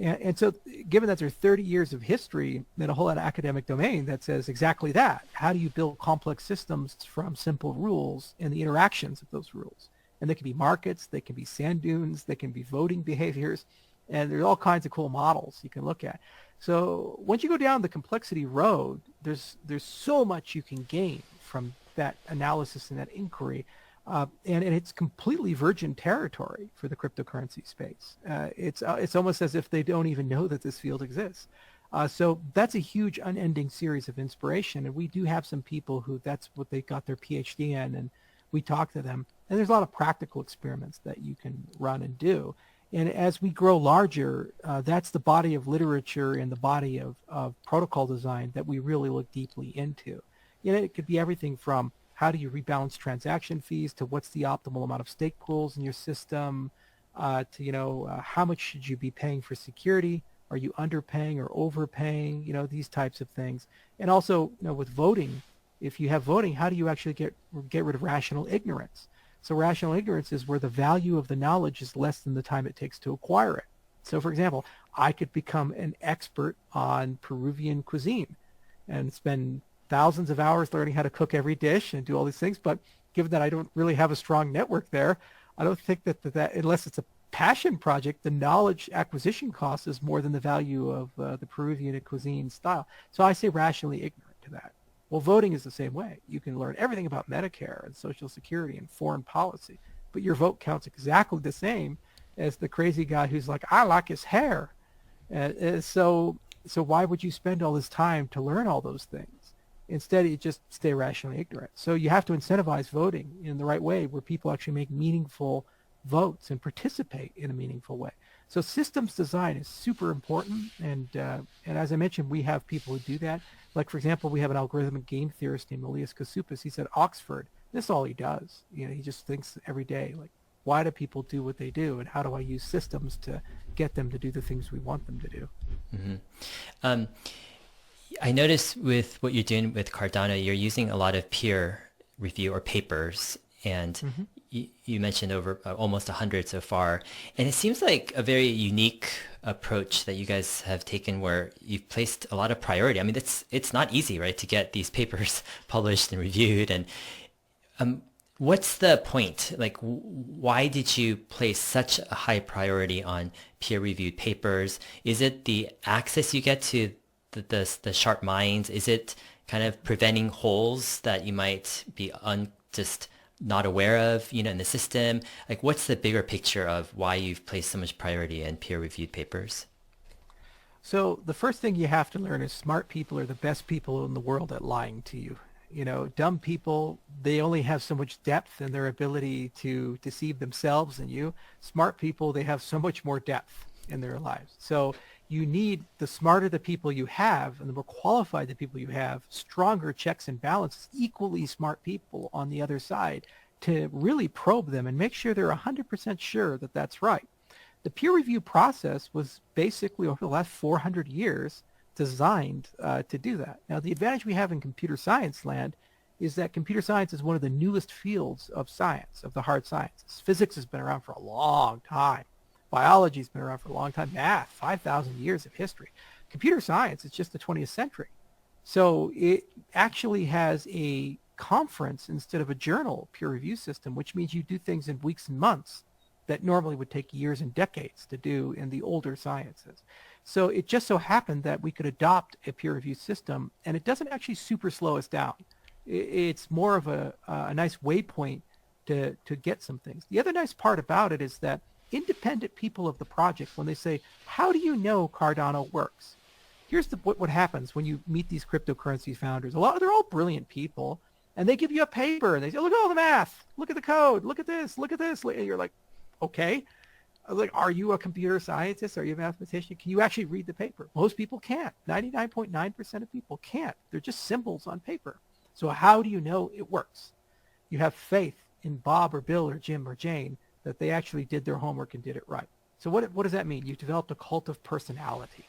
And so given that there's 30 years of history in a whole lot of academic domain that says exactly that, how do you build complex systems from simple rules and the interactions of those rules? And they can be markets, they can be sand dunes, they can be voting behaviors. And there's all kinds of cool models you can look at. So once you go down the complexity road, there's so much you can gain from that analysis and that inquiry. And it's completely virgin territory for the cryptocurrency space. It's almost as if they don't even know that this field exists. So that's a huge unending series of inspiration. And we do have some people who that's what they got their PhD in, and we talk to them. And there's a lot of practical experiments that you can run and do. And as we grow larger, that's the body of literature and the body of protocol design that we really look deeply into. It could be everything from how do you rebalance transaction fees to what's the optimal amount of stake pools in your system, to how much should you be paying for security? Are you underpaying or overpaying? These types of things. And also, with voting, if you have voting, how do you actually get rid of rational ignorance? So rational ignorance is where the value of the knowledge is less than the time it takes to acquire it. So for example, I could become an expert on Peruvian cuisine and spend thousands of hours learning how to cook every dish and do all these things. But given that I don't really have a strong network there, I don't think that unless it's a passion project, the knowledge acquisition cost is more than the value of the Peruvian cuisine style. So I say rationally ignorant to that. Well, voting is the same way. You can learn everything about Medicare and Social Security and foreign policy, but your vote counts exactly the same as the crazy guy who's like, I like his hair. So why would you spend all this time to learn all those things? Instead, you just stay rationally ignorant. So you have to incentivize voting in the right way where people actually make meaningful votes and participate in a meaningful way. So systems design is super important. And as I mentioned, we have people who do that. Like, for example, we have an algorithmic game theorist named Elias Kasoupas. He's at Oxford. This is all he does. He just thinks every day, like, why do people do what they do? And how do I use systems to get them to do the things we want them to do? Mm-hmm. I noticed with what you're doing with Cardano, you're using a lot of peer review or papers, and you mentioned over almost 100 so far. And it seems like a very unique approach that you guys have taken where you've placed a lot of priority. I mean, it's not easy, right, to get these papers published and reviewed. And what's the point? Like, why did you place such a high priority on peer-reviewed papers? Is it the access you get to the sharp minds? Is it kind of preventing holes that you might be just not aware of, in the system? Like, what's the bigger picture of why you've placed so much priority in peer-reviewed papers? So the first thing you have to learn is smart people are the best people in the world at lying to you. Dumb people, they only have so much depth in their ability to deceive themselves and you. Smart people, they have so much more depth in their lives. So you need, the smarter the people you have and the more qualified the people you have, stronger checks and balances, equally smart people on the other side to really probe them and make sure they're 100% sure that that's right. The peer review process was basically over the last 400 years designed to do that. Now, the advantage we have in computer science land is that computer science is one of the newest fields of science, of the hard sciences. Physics has been around for a long time. Biology's been around for a long time. Math, 5,000 years of history. Computer science is just the 20th century. So it actually has a conference instead of a journal peer review system, which means you do things in weeks and months that normally would take years and decades to do in the older sciences. So it just so happened that we could adopt a peer review system, and it doesn't actually super slow us down. It's more of a nice waypoint to get some things. The other nice part about it is that independent people of the project, when they say, how do you know Cardano works? Here's what happens when you meet these cryptocurrency founders. They're all brilliant people, and they give you a paper, and they say, look at all the math, look at the code, look at this, and you're like, okay. Like, are you a computer scientist? Are you a mathematician? Can you actually read the paper? Most people can't. 99.9% of people can't. They're just symbols on paper. So how do you know it works? You have faith in Bob or Bill or Jim or Jane that they actually did their homework and did it right. So what does that mean? You've developed a cult of personality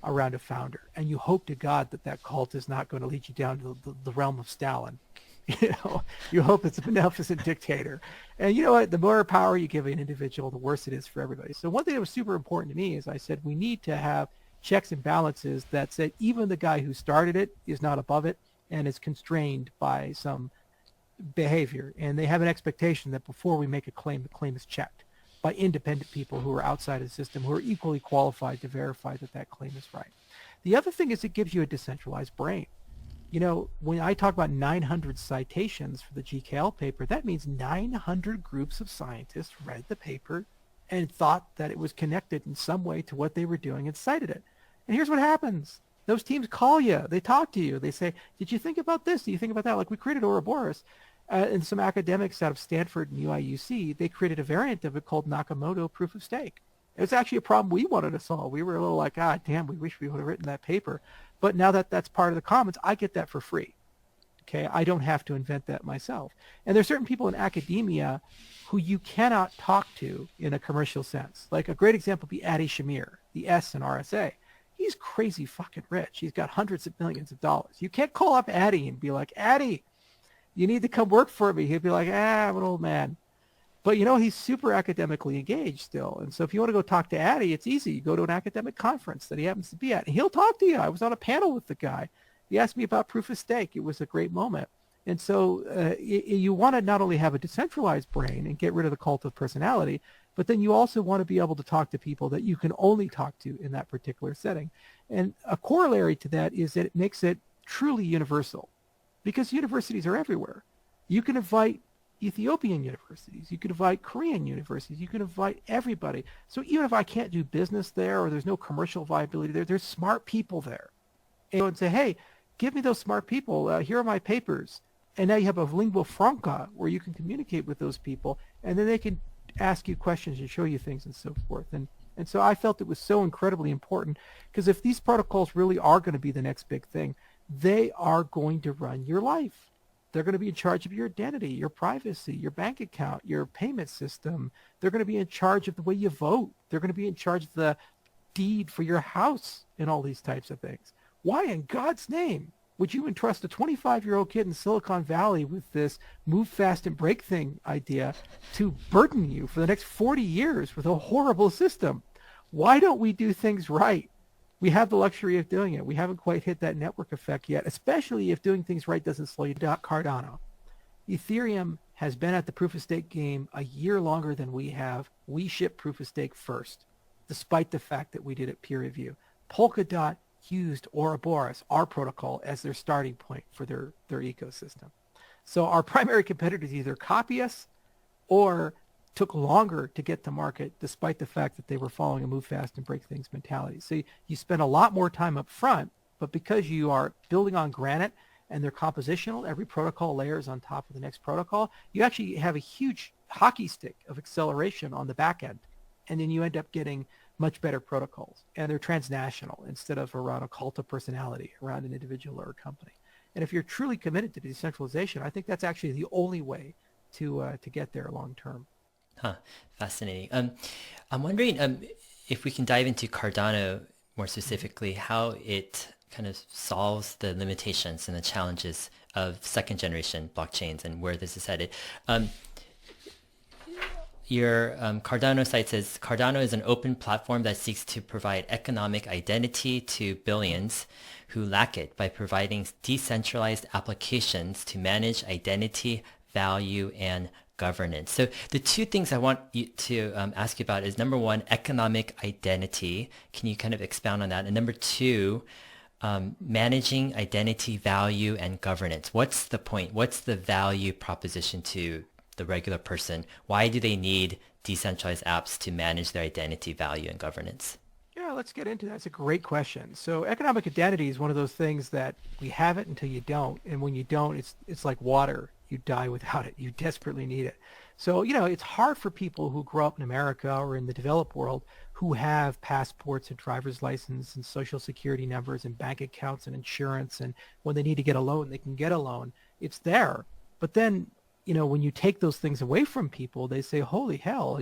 around a founder, and you hope to God that cult is not going to lead you down to the realm of Stalin. You hope it's a beneficent dictator. And you know what? The more power you give an individual, the worse it is for everybody. So one thing that was super important to me is I said we need to have checks and balances that said even the guy who started it is not above it and is constrained by some behavior. And they have an expectation that before we make a claim, the claim is checked by independent people who are outside of the system, who are equally qualified to verify that claim is right. The other thing is it gives you a decentralized brain. When I talk about 900 citations for the GKL paper, that means 900 groups of scientists read the paper and thought that it was connected in some way to what they were doing and cited it. And here's what happens. Those teams call you. They talk to you. They say, did you think about this? Do you think about that? Like we created Ouroboros, and some academics out of Stanford and UIUC, they created a variant of it called Nakamoto proof of stake. It was actually a problem we wanted to solve. We were a little like, damn, we wish we would have written that paper. But now that that's part of the commons, I get that for free. Okay, I don't have to invent that myself. And there's certain people in academia who you cannot talk to in a commercial sense. Like a great example would be Adi Shamir, the S in RSA. He's crazy fucking rich. He's got hundreds of millions of dollars. You can't call up Adi and be like, Adi, you need to come work for me. He'd be like, I'm an old man. But he's super academically engaged still. And so if you want to go talk to Adi, it's easy. You go to an academic conference that he happens to be at, and he'll talk to you. I was on a panel with the guy. He asked me about proof of stake. It was a great moment. And so you want to not only have a decentralized brain and get rid of the cult of personality, but then you also want to be able to talk to people that you can only talk to in that particular setting. And a corollary to that is that it makes it truly universal, because universities are everywhere. You can invite Ethiopian universities. You can invite Korean universities. You can invite everybody. So even if I can't do business there or there's no commercial viability there, there's smart people there. And say, hey, give me those smart people. Here are my papers. And now you have a lingua franca where you can communicate with those people, and then they can ask you questions and show you things and so forth. And so I felt it was so incredibly important, because if these protocols really are going to be the next big thing, they are going to run your life. They're going to be in charge of your identity, your privacy, your bank account, your payment system. They're going to be in charge of the way you vote. They're going to be in charge of the deed for your house and all these types of things. Why in God's name would you entrust a 25-year-old kid in Silicon Valley with this move fast and break thing idea to burden you for the next 40 years with a horrible system? Why don't we do things right? We have the luxury of doing it. We haven't quite hit that network effect yet, especially if doing things right doesn't slow you down. Cardano. Ethereum has been at the proof of stake game a year longer than we have. We ship proof of stake first, despite the fact that we did it peer review. Polkadot used Ouroboros, our protocol, as their starting point for their ecosystem. So our primary competitors either copy us or took longer to get to market, despite the fact that they were following a move fast and break things mentality. So you spend a lot more time up front, but because you are building on granite and they're compositional, every protocol layers on top of the next protocol, you actually have a huge hockey stick of acceleration on the back end. And then you end up getting much better protocols, and they're transnational instead of around a cult of personality, around an individual or a company. And if you're truly committed to decentralization, I think that's actually the only way to get there long term. Huh, fascinating. I'm wondering if we can dive into Cardano more specifically, how it kind of solves the limitations and the challenges of second generation blockchains and where this is headed. Your Cardano site says, Cardano is an open platform that seeks to provide economic identity to billions who lack it by providing decentralized applications to manage identity, value, and governance. So the two things I want you to ask you about is, number one, economic identity. Can you kind of expound on that? And number two, managing identity, value, and governance. What's the point? What's the value proposition to the regular person? Why do they need decentralized apps to manage their identity, value, and governance? Yeah, let's get into that. It's a great question. So economic identity is one of those things that we have it until you don't. And when you don't, it's like water. You die without it. You desperately need it. So, it's hard for people who grow up in America or in the developed world who have passports and driver's license and social security numbers and bank accounts and insurance. And when they need to get a loan, they can get a loan. It's there. But then, when you take those things away from people, they say, holy hell,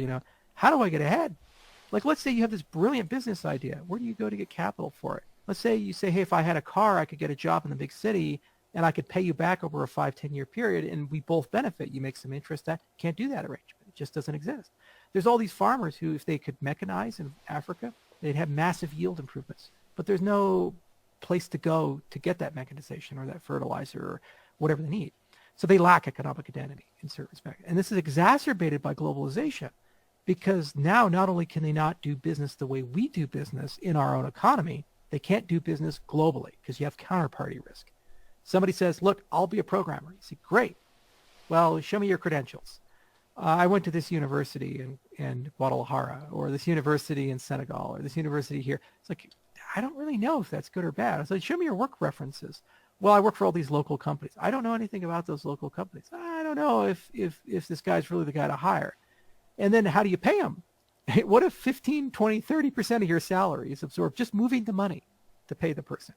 how do I get ahead? Like, let's say you have this brilliant business idea. Where do you go to get capital for it? Let's say you say, hey, if I had a car, I could get a job in the big city and I could pay you back over a 5-10 year period and we both benefit. You make some interest. That can't do that arrangement. It just doesn't exist. There's all these farmers who, if they could mechanize in Africa, they'd have massive yield improvements. But there's no place to go to get that mechanization or that fertilizer or whatever they need. So they lack economic identity in certain respects. And this is exacerbated by globalization, because now not only can they not do business the way we do business in our own economy, they can't do business globally because you have counterparty risk. Somebody says, look, I'll be a programmer. You say, great. Well, show me your credentials. I went to this university in Guadalajara, or this university in Senegal, or this university here. It's like, I don't really know if that's good or bad. I was like, show me your work references. Well, I work for all these local companies. I don't know anything about those local companies. I don't know if this guy's really the guy to hire. And then how do you pay him? What if 15, 20, 30% of your salary is absorbed just moving the money to pay the person?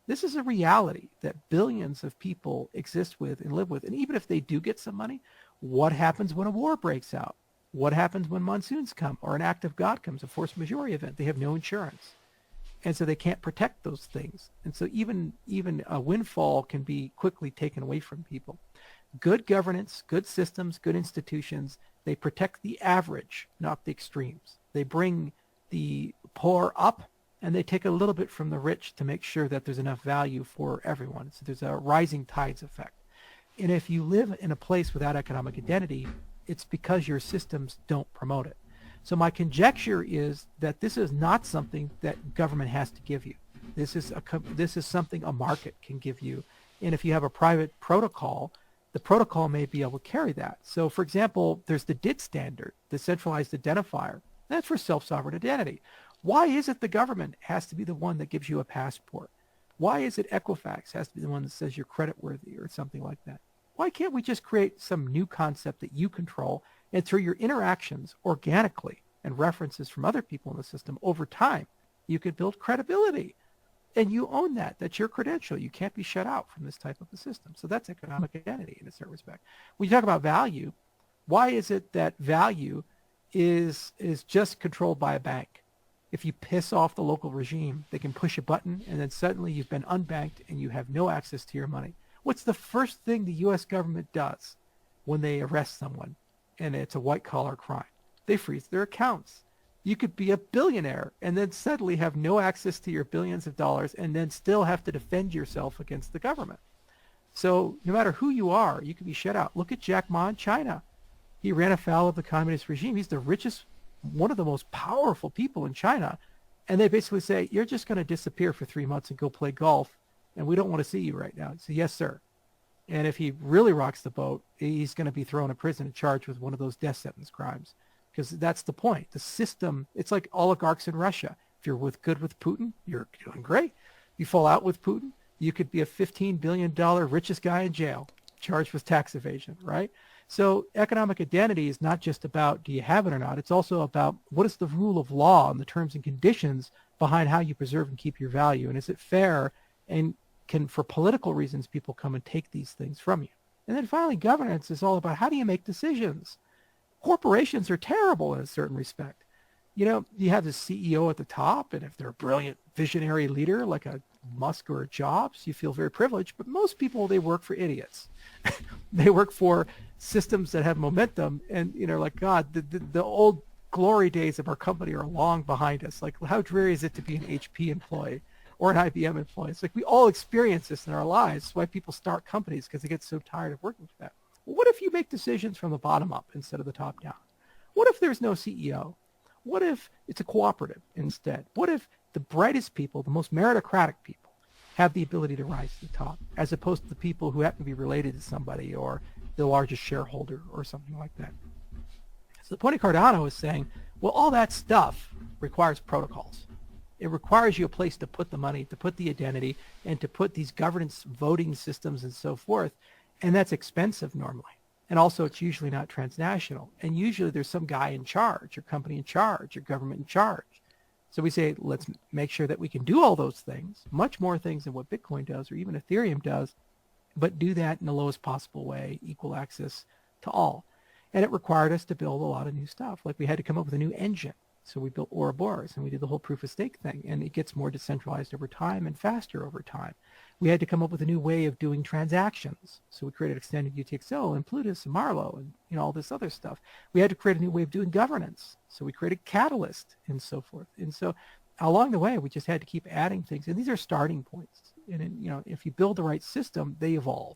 This is a reality that billions of people exist with and live with. And even if they do get some money, what happens when a war breaks out? What happens when monsoons come or an act of God comes, a force majeure event? They have no insurance. And so they can't protect those things. And so even a windfall can be quickly taken away from people. Good governance, good systems, good institutions, they protect the average, not the extremes. They bring the poor up, and they take a little bit from the rich to make sure that there's enough value for everyone. So there's a rising tides effect. And if you live in a place without economic identity, it's because your systems don't promote it. So my conjecture is that this is not something that government has to give you. This is something a market can give you. And if you have a private protocol, the protocol may be able to carry that. So for example, there's the DIT standard, the centralized identifier. That's for self-sovereign identity. Why is it the government has to be the one that gives you a passport? Why is it Equifax has to be the one that says you're creditworthy or something like that? Why can't we just create some new concept that you control, and through your interactions organically and references from other people in the system over time, you could build credibility? And you own that. That's your credential. You can't be shut out from this type of a system. So that's economic identity in a certain respect. When you talk about value, why is it that value is just controlled by a bank? If you piss off the local regime, they can push a button and then suddenly you've been unbanked and you have no access to your money. What's the first thing the U.S. government does when they arrest someone and it's a white-collar crime? They freeze their accounts. You could be a billionaire and then suddenly have no access to your billions of dollars and then still have to defend yourself against the government. So no matter who you are, you can be shut out. Look at Jack Ma in China. He ran afoul of the communist regime. He's the richest, one of the most powerful people in China. And they basically say, you're just going to disappear for 3 months and go play golf, and we don't want to see you right now. He said, yes, sir. And if he really rocks the boat, he's going to be thrown in prison and charged with one of those death sentence crimes. Because that's the point. The system, it's like oligarchs in Russia. If you're good with Putin, you're doing great. You fall out with Putin, you could be a $15 billion richest guy in jail, charged with tax evasion, right? So economic identity is not just about do you have it or not. It's also about what is the rule of law and the terms and conditions behind how you preserve and keep your value. And is it fair, and can, for political reasons, people come and take these things from you? And then finally, governance is all about how do you make decisions? Corporations are terrible in a certain respect. You know, you have the CEO at the top, and if they're a brilliant visionary leader like a Musk or a Jobs, you feel very privileged. But most people, they work for idiots. They work for systems that have momentum, and, you know, like, God, the old glory days of our company are long behind us. Like, how dreary is it to be an HP employee or an IBM employee? It's like we all experience this in our lives. That's why people start companies, because they get so tired of working for that. Well, what if you make decisions from the bottom up instead of the top down? What if there's no CEO? What if it's a cooperative instead? What if the brightest people, the most meritocratic people, have the ability to rise to the top, as opposed to the people who happen to be related to somebody or the largest shareholder or something like that? So the point of Cardano is saying, well, all that stuff requires protocols. It requires you a place to put the money, to put the identity, and to put these governance voting systems and so forth. And that's expensive normally. And also, it's usually not transnational. And usually there's some guy in charge, or company in charge, or government in charge. So we say, let's make sure that we can do all those things, much more things than what Bitcoin does or even Ethereum does, but do that in the lowest possible way, equal access to all. And it required us to build a lot of new stuff. Like, we had to come up with a new engine. So we built Ouroboros, and we did the whole proof of stake thing, and it gets more decentralized over time and faster over time. We had to come up with a new way of doing transactions. So we created extended UTXO and Plutus and Marlowe and, you know, all this other stuff. We had to create a new way of doing governance. So we created Catalyst and so forth. And so along the way, we just had to keep adding things. And these are starting points. And, you know, if you build the right system, they evolve.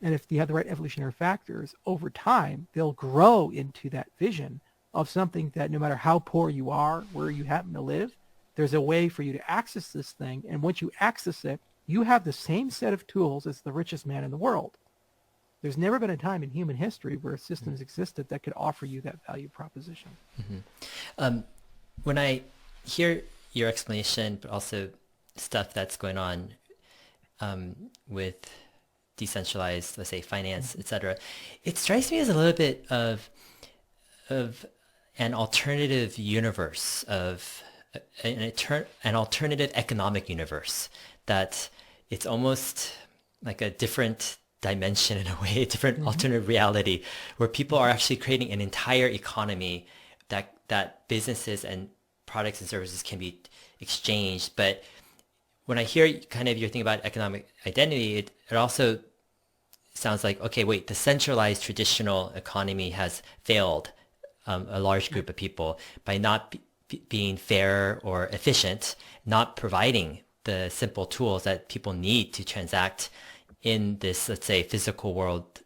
And if you have the right evolutionary factors, over time, they'll grow into that vision of something that no matter how poor you are, where you happen to live, there's a way for you to access this thing. And once you access it, you have the same set of tools as the richest man in the world. There's never been a time in human history where systems existed that could offer you that value proposition. When I hear your explanation, but also stuff that's going on with decentralized, let's say, finance, etc. It strikes me as a little bit of an alternative universe, of an alternative economic universe, that it's almost like a different dimension in a way, a different alternative reality, where people are actually creating an entire economy that businesses and products and services can be exchanged. But when I hear kind of your thing about economic identity, it also sounds like, okay, wait, the centralized traditional economy has failed a large group of people by not being fair or efficient, not providing the simple tools that people need to transact in this, let's say, physical world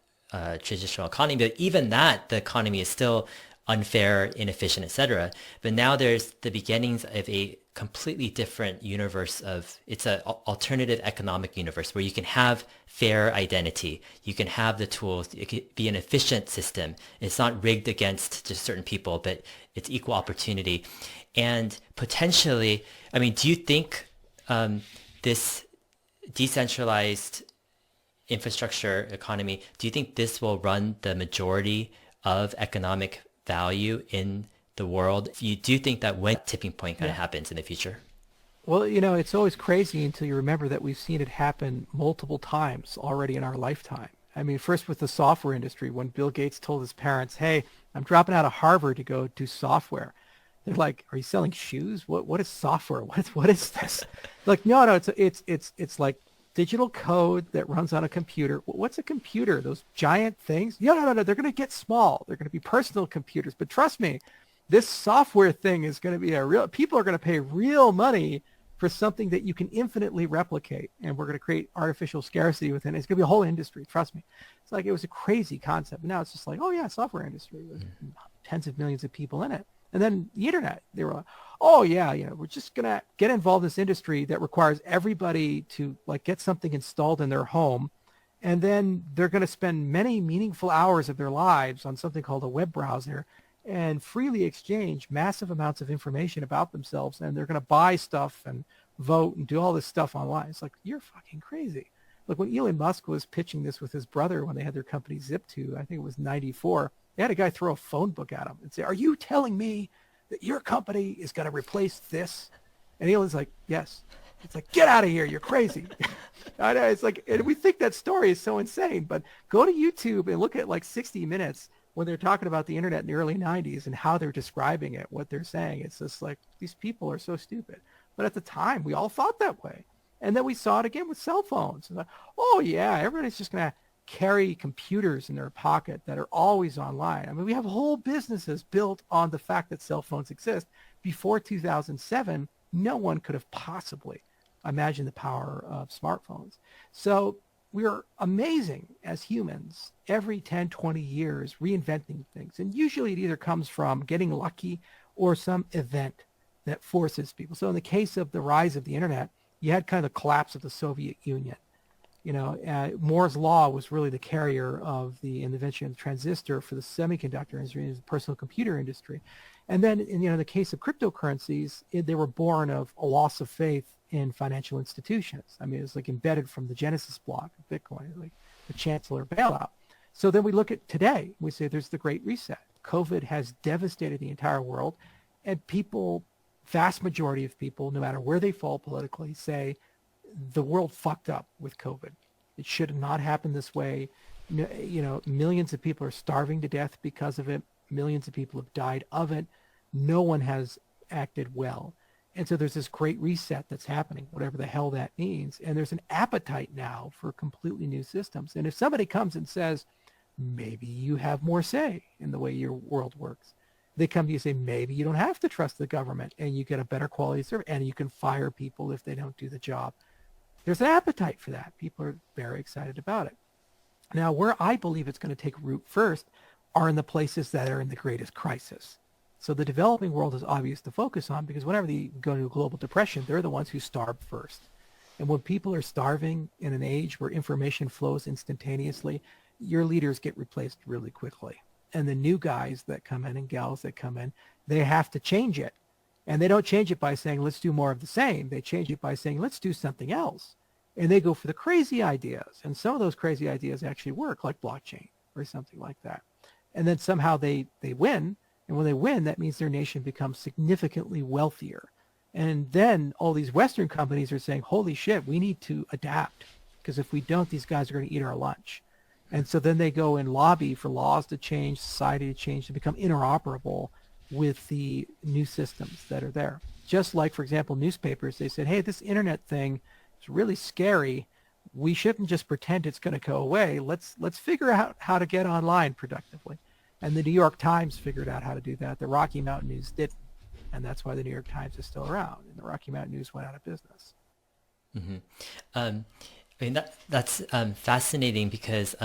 traditional economy. But even that, the economy is still unfair, inefficient, etc. But now there's the beginnings of a completely different universe of, it's an alternative economic universe where you can have fair identity. You can have the tools. It could be an efficient system. It's not rigged against just certain people, but it's equal opportunity. And potentially, I mean, do you think this decentralized infrastructure economy, do you think this will run the majority of economic value in the world? You do think that when tipping point kind of happens in the future? Well, it's always crazy until you remember that we've seen it happen multiple times already in our lifetime. I mean, first with the software industry, when Bill Gates told his parents, "Hey, I'm dropping out of Harvard to go do software." They're like, "Are you selling shoes? What is software? What is this?" Like, no, it's like digital code that runs on a computer. What's a computer? Those giant things? No. They're going to get small. They're going to be personal computers. But trust me, this software thing is going to be people are going to pay real money for something that you can infinitely replicate. And we're going to create artificial scarcity within it. It's going to be a whole industry. Trust me. It's like, it was a crazy concept. Now it's just like, oh yeah, software industry with tens of millions of people in it. And then the internet, they were like, oh yeah, we're just going to get involved in this industry that requires everybody to like get something installed in their home. And then they're going to spend many meaningful hours of their lives on something called a web browser and freely exchange massive amounts of information about themselves. And they're going to buy stuff and vote and do all this stuff online. It's like, you're fucking crazy. Look, when Elon Musk was pitching this with his brother when they had their company Zip2, I think it was 94, they had a guy throw a phone book at him and say, "Are you telling me that your company is going to replace this?" And Elon's like, "Yes." It's like, "Get out of here. You're crazy." I know. It's like, and we think that story is so insane, but go to YouTube and look at like 60 Minutes when they're talking about the internet in the early 90s and how they're describing it, what they're saying. It's just like, these people are so stupid. But at the time, we all thought that way. And then we saw it again with cell phones. And like, oh yeah, everybody's just going to carry computers in their pocket that are always online. I mean, we have whole businesses built on the fact that cell phones exist. Before 2007, no one could have possibly imagined the power of smartphones. So we're amazing as humans every 10, 20 years, reinventing things. And usually it either comes from getting lucky or some event that forces people. So in the case of the rise of the internet, you had kind of the collapse of the Soviet Union. Moore's law was really the carrier of the invention of the transistor for the semiconductor industry and the personal computer industry. And then, in the case of cryptocurrencies, they were born of a loss of faith in financial institutions. I mean, it was like embedded from the Genesis block of Bitcoin, like the Chancellor bailout. So then we look at today, we say there's the Great Reset. COVID has devastated the entire world, and people, vast majority of people, no matter where they fall politically, say, the world fucked up with COVID. It should not happen this way. Millions of people are starving to death because of it. Millions of people have died of it. No one has acted well. And so there's this great reset that's happening, whatever the hell that means. And there's an appetite now for completely new systems. And if somebody comes and says, maybe you have more say in the way your world works, they come to you and say, maybe you don't have to trust the government and you get a better quality of service and you can fire people if they don't do the job. There's an appetite for that. People are very excited about it. Now, where I believe it's going to take root first are in the places that are in the greatest crisis. So the developing world is obvious to focus on because whenever they go into a global depression, they're the ones who starve first. And when people are starving in an age where information flows instantaneously, your leaders get replaced really quickly. And the new guys that come in and gals that come in, they have to change it. And they don't change it by saying, let's do more of the same. They change it by saying, let's do something else. And they go for the crazy ideas. And some of those crazy ideas actually work, like blockchain or something like that. And then somehow they win. And when they win, that means their nation becomes significantly wealthier. And then all these Western companies are saying, holy shit, we need to adapt. Because if we don't, these guys are going to eat our lunch. And so then they go and lobby for laws to change, society to change, to become interoperable with the new systems that are there. Just like, for example, newspapers, they said, hey, this internet thing is really scary. We shouldn't just pretend it's going to go away. Let's figure out how to get online productively. And the New York Times figured out how to do that. The Rocky Mountain News didn't. And that's why the New York Times is still around. And the Rocky Mountain News went out of business. Mm-hmm. I mean, that's fascinating because,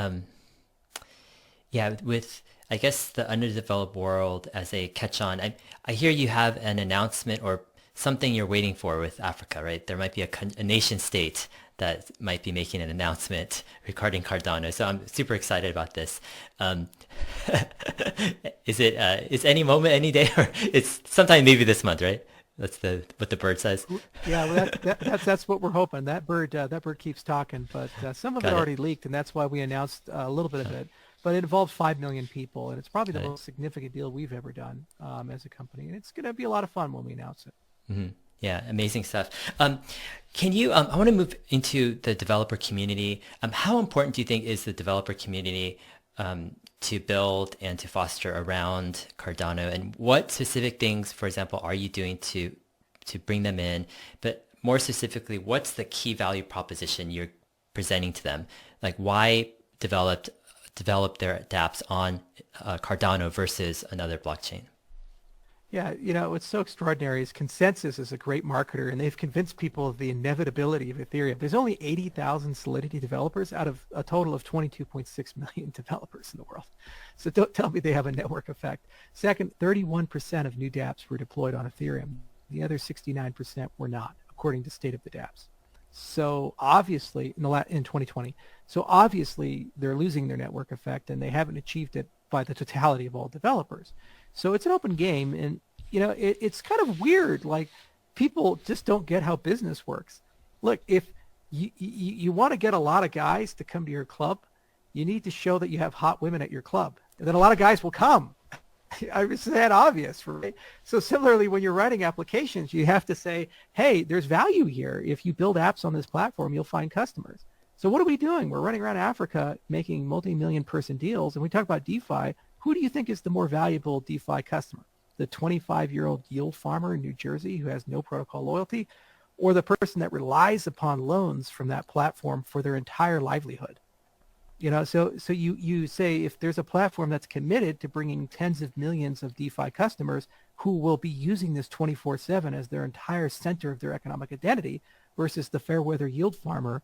yeah, with, I guess, the underdeveloped world as a catch-on, I hear you have an announcement or something you're waiting for with Africa, right? There might be a nation state that might be making an announcement regarding Cardano. So I'm super excited about this. Is any moment, any day, or it's sometime maybe this month, right? That's what the bird says. Yeah, well, that's what we're hoping. That bird keeps talking, but some of it already leaked, and that's why we announced a little bit of it. But it involves 5 million people, and it's probably the most significant deal we've ever done as a company. And it's going to be a lot of fun when we announce it. Mm-hmm. Yeah, amazing stuff. Can you, I want to move into the developer community. How important do you think is the developer community to build and to foster around Cardano? And what specific things, for example, are you doing to bring them in? But more specifically, what's the key value proposition you're presenting to them? Like why develop their dApps on Cardano versus another blockchain? Yeah, what's so extraordinary is Consensus is a great marketer, and they've convinced people of the inevitability of Ethereum. There's only 80,000 Solidity developers out of a total of 22.6 million developers in the world. So don't tell me they have a network effect. Second, 31% of new dApps were deployed on Ethereum. The other 69% were not, according to State of the dApps. So obviously, in 2020, so obviously they're losing their network effect, and they haven't achieved it by the totality of all developers. So it's an open game, and it's kind of weird. Like, people just don't get how business works. Look, if you want to get a lot of guys to come to your club, you need to show that you have hot women at your club, and then a lot of guys will come. It's that obvious, right? So similarly, when you're writing applications, you have to say, hey, there's value here. If you build apps on this platform, you'll find customers. So what are we doing? We're running around Africa making multi-million person deals, and we talk about DeFi. Who do you think is the more valuable DeFi customer? The 25-year-old yield farmer in New Jersey who has no protocol loyalty, or the person that relies upon loans from that platform for their entire livelihood? So you say, if there's a platform that's committed to bringing tens of millions of DeFi customers who will be using this 24/7 as their entire center of their economic identity versus the fair weather yield farmer,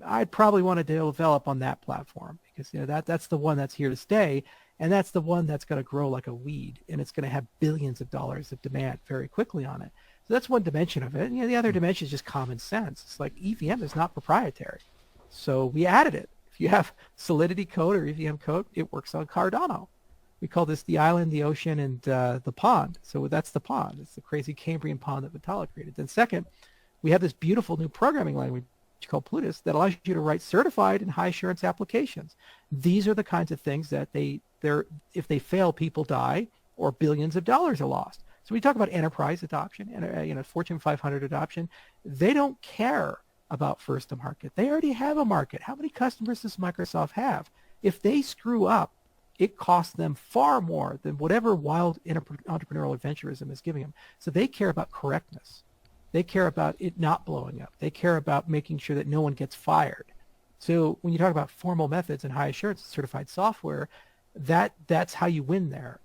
I'd probably want to develop on that platform, because that's the one that's here to stay. And that's the one that's going to grow like a weed, and it's going to have billions of dollars of demand very quickly on it. So that's one dimension of it. And the other dimension is just common sense. It's like EVM is not proprietary. So we added it. If you have Solidity code or EVM code, it works on Cardano. We call this the island, the ocean, and the pond. So that's the pond. It's the crazy Cambrian pond that Vitalik created. Then second, we have this beautiful new programming language called Plutus that allows you to write certified and high assurance applications. These are the kinds of things that if they fail, people die, or billions of dollars are lost. So we talk about enterprise adoption and Fortune 500 adoption. They don't care about first to market. They already have a market. How many customers does Microsoft have? If they screw up, it costs them far more than whatever wild entrepreneurial adventurism is giving them. So they care about correctness. They care about it not blowing up. They care about making sure that no one gets fired. So when you talk about formal methods and high assurance certified software, that's how you win there.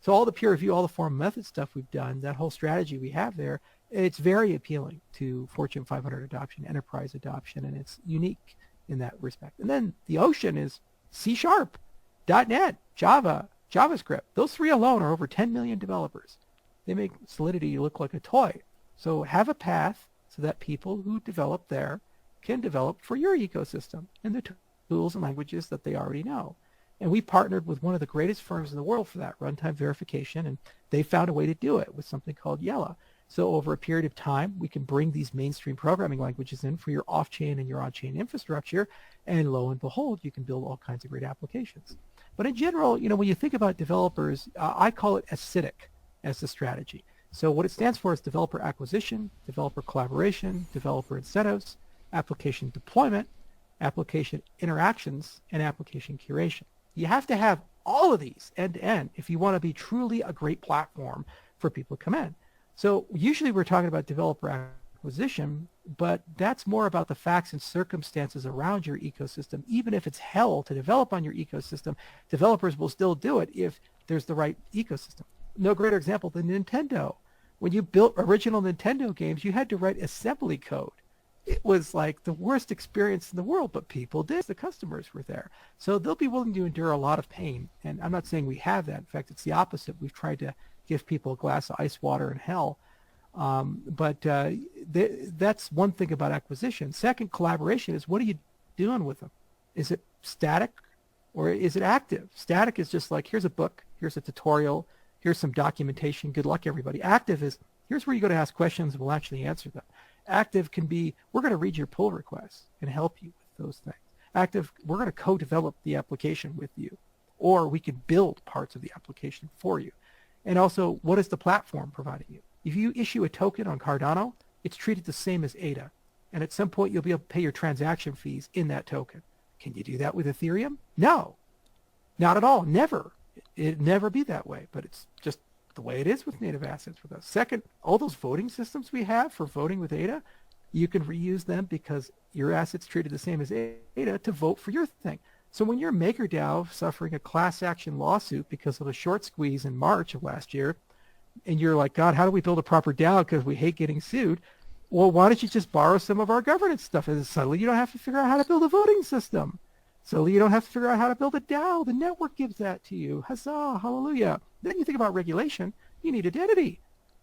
So all the peer review, all the formal method stuff we've done, that whole strategy we have there, it's very appealing to Fortune 500 adoption, enterprise adoption, and it's unique in that respect. And then the ocean is C#, .NET, Java, JavaScript. Those three alone are over 10 million developers. They make Solidity look like a toy. So have a path so that people who develop there can develop for your ecosystem and the tools and languages that they already know. And we partnered with one of the greatest firms in the world for that, runtime verification, and they found a way to do it with something called Yella. So over a period of time, we can bring these mainstream programming languages in for your off-chain and your on-chain infrastructure, and lo and behold, you can build all kinds of great applications. But in general, when you think about developers, I call it acidic as the strategy. So what it stands for is developer acquisition, developer collaboration, developer incentives, application deployment, application interactions, and application curation. You have to have all of these end to end if you want to be truly a great platform for people to come in. So usually we're talking about developer acquisition, but that's more about the facts and circumstances around your ecosystem. Even if it's hell to develop on your ecosystem, developers will still do it if there's the right ecosystem. No greater example than Nintendo. When you built original Nintendo games, you had to write assembly code. It was like the worst experience in the world, but people did. The customers were there. So they'll be willing to endure a lot of pain. And I'm not saying we have that. In fact, it's the opposite. We've tried to give people a glass of ice water in hell. But that's one thing about acquisition. Second, collaboration is, what are you doing with them? Is it static or is it active? Static is just like, here's a book, here's a tutorial, here's some documentation, good luck everybody. Active is, here's where you go to ask questions and we'll actually answer them. Active can be, we're going to read your pull requests and help you with those things. Active, we're going to co-develop the application with you, or we can build parts of the application for you. And also, what is the platform providing you? If you issue a token on Cardano, it's treated the same as ADA. And at some point, you'll be able to pay your transaction fees in that token. Can you do that with Ethereum? No, not at all. Never. It'd never be that way, but it's just the way it is with native assets with us. Second, all those voting systems we have for voting with ADA, you can reuse them because your assets treated the same as ADA to vote for your thing. So when you're MakerDAO suffering a class action lawsuit because of a short squeeze in March of last year, and you're like, God, how do we build a proper DAO because we hate getting sued? Well, why don't you just borrow some of our governance stuff? And suddenly you don't have to figure out how to build a voting system. So you don't have to figure out how to build a DAO. The network gives that to you. Huzzah, hallelujah. Then you think about regulation. You need identity.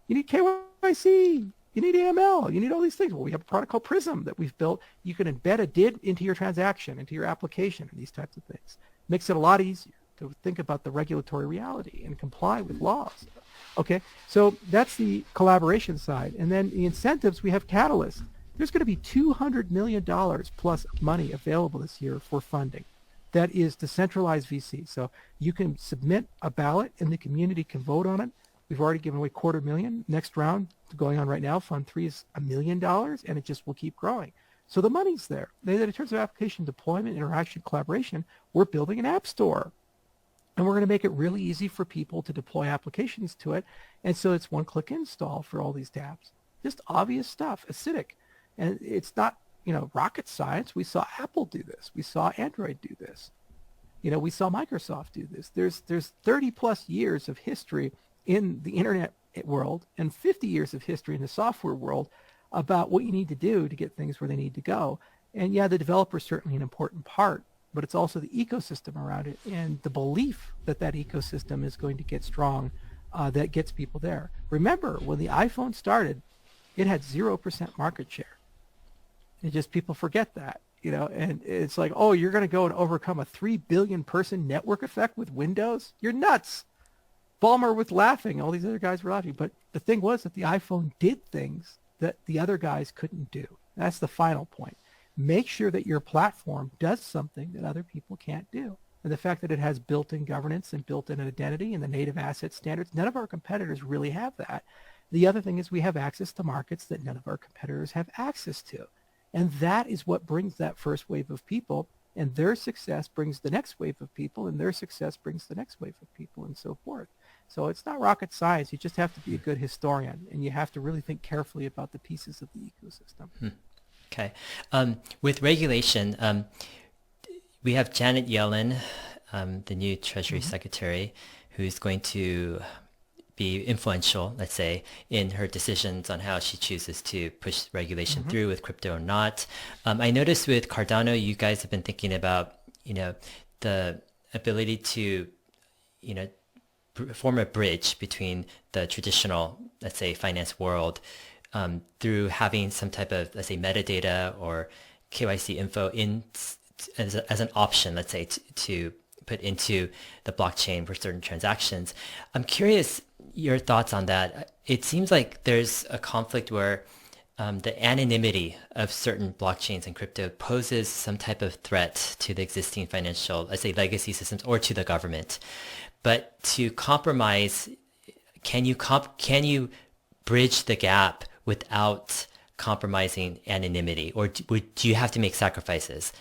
You need KYC. You need AML. You need all these things. Well, we have a product called Prism that we've built. You can embed a DID into your transaction, into your application, and these types of things. Makes it a lot easier to think about the regulatory reality and comply with laws. Okay, so that's the collaboration side. And then the incentives, we have Catalyst. There's going to be $200 million plus money available this year for funding. That is decentralized VC. So you can submit a ballot and the community can vote on it. We've already given away $250,000. Next round going on right now, Fund 3 is $1 million, and it just will keep growing. So the money's there. Then in terms of application deployment, interaction, collaboration, we're building an app store. And we're going to make it really easy for people to deploy applications to it. And so it's one-click install for all these tabs. Just obvious stuff, acidic. And it's not, rocket science. We saw Apple do this. We saw Android do this. We saw Microsoft do this. There's 30 plus years of history in the internet world and 50 years of history in the software world about what you need to do to get things where they need to go. And yeah, the developer is certainly an important part, but it's also the ecosystem around it and the belief that that ecosystem is going to get strong that gets people there. Remember, when the iPhone started, it had 0% market share. It just, people forget that, and it's like, oh, you're going to go and overcome a 3 billion person network effect with Windows? You're nuts. Ballmer was laughing. All these other guys were laughing. But the thing was that the iPhone did things that the other guys couldn't do. That's the final point. Make sure that your platform does something that other people can't do. And the fact that it has built-in governance and built-in identity and the native asset standards, none of our competitors really have that. The other thing is we have access to markets that none of our competitors have access to. And that is what brings that first wave of people, and their success brings the next wave of people, and their success brings the next wave of people, and so forth. So it's not rocket science. You just have to be a good historian, and you have to really think carefully about the pieces of the ecosystem. Okay. With regulation, we have Janet Yellen, the new Treasury Secretary, who's going to be influential, let's say, in her decisions on how she chooses to push regulation through with crypto or not. I noticed with Cardano, you guys have been thinking about, the ability to, form a bridge between the traditional, let's say, finance world through having some type of, let's say, metadata or KYC info as an option, let's say, to put into the blockchain for certain transactions. I'm curious, your thoughts on that. It seems like there's a conflict where the anonymity of certain blockchains and crypto poses some type of threat to the existing financial, let's say, legacy systems or to the government. But to compromise, can you bridge the gap without compromising anonymity, or do you have to make sacrifices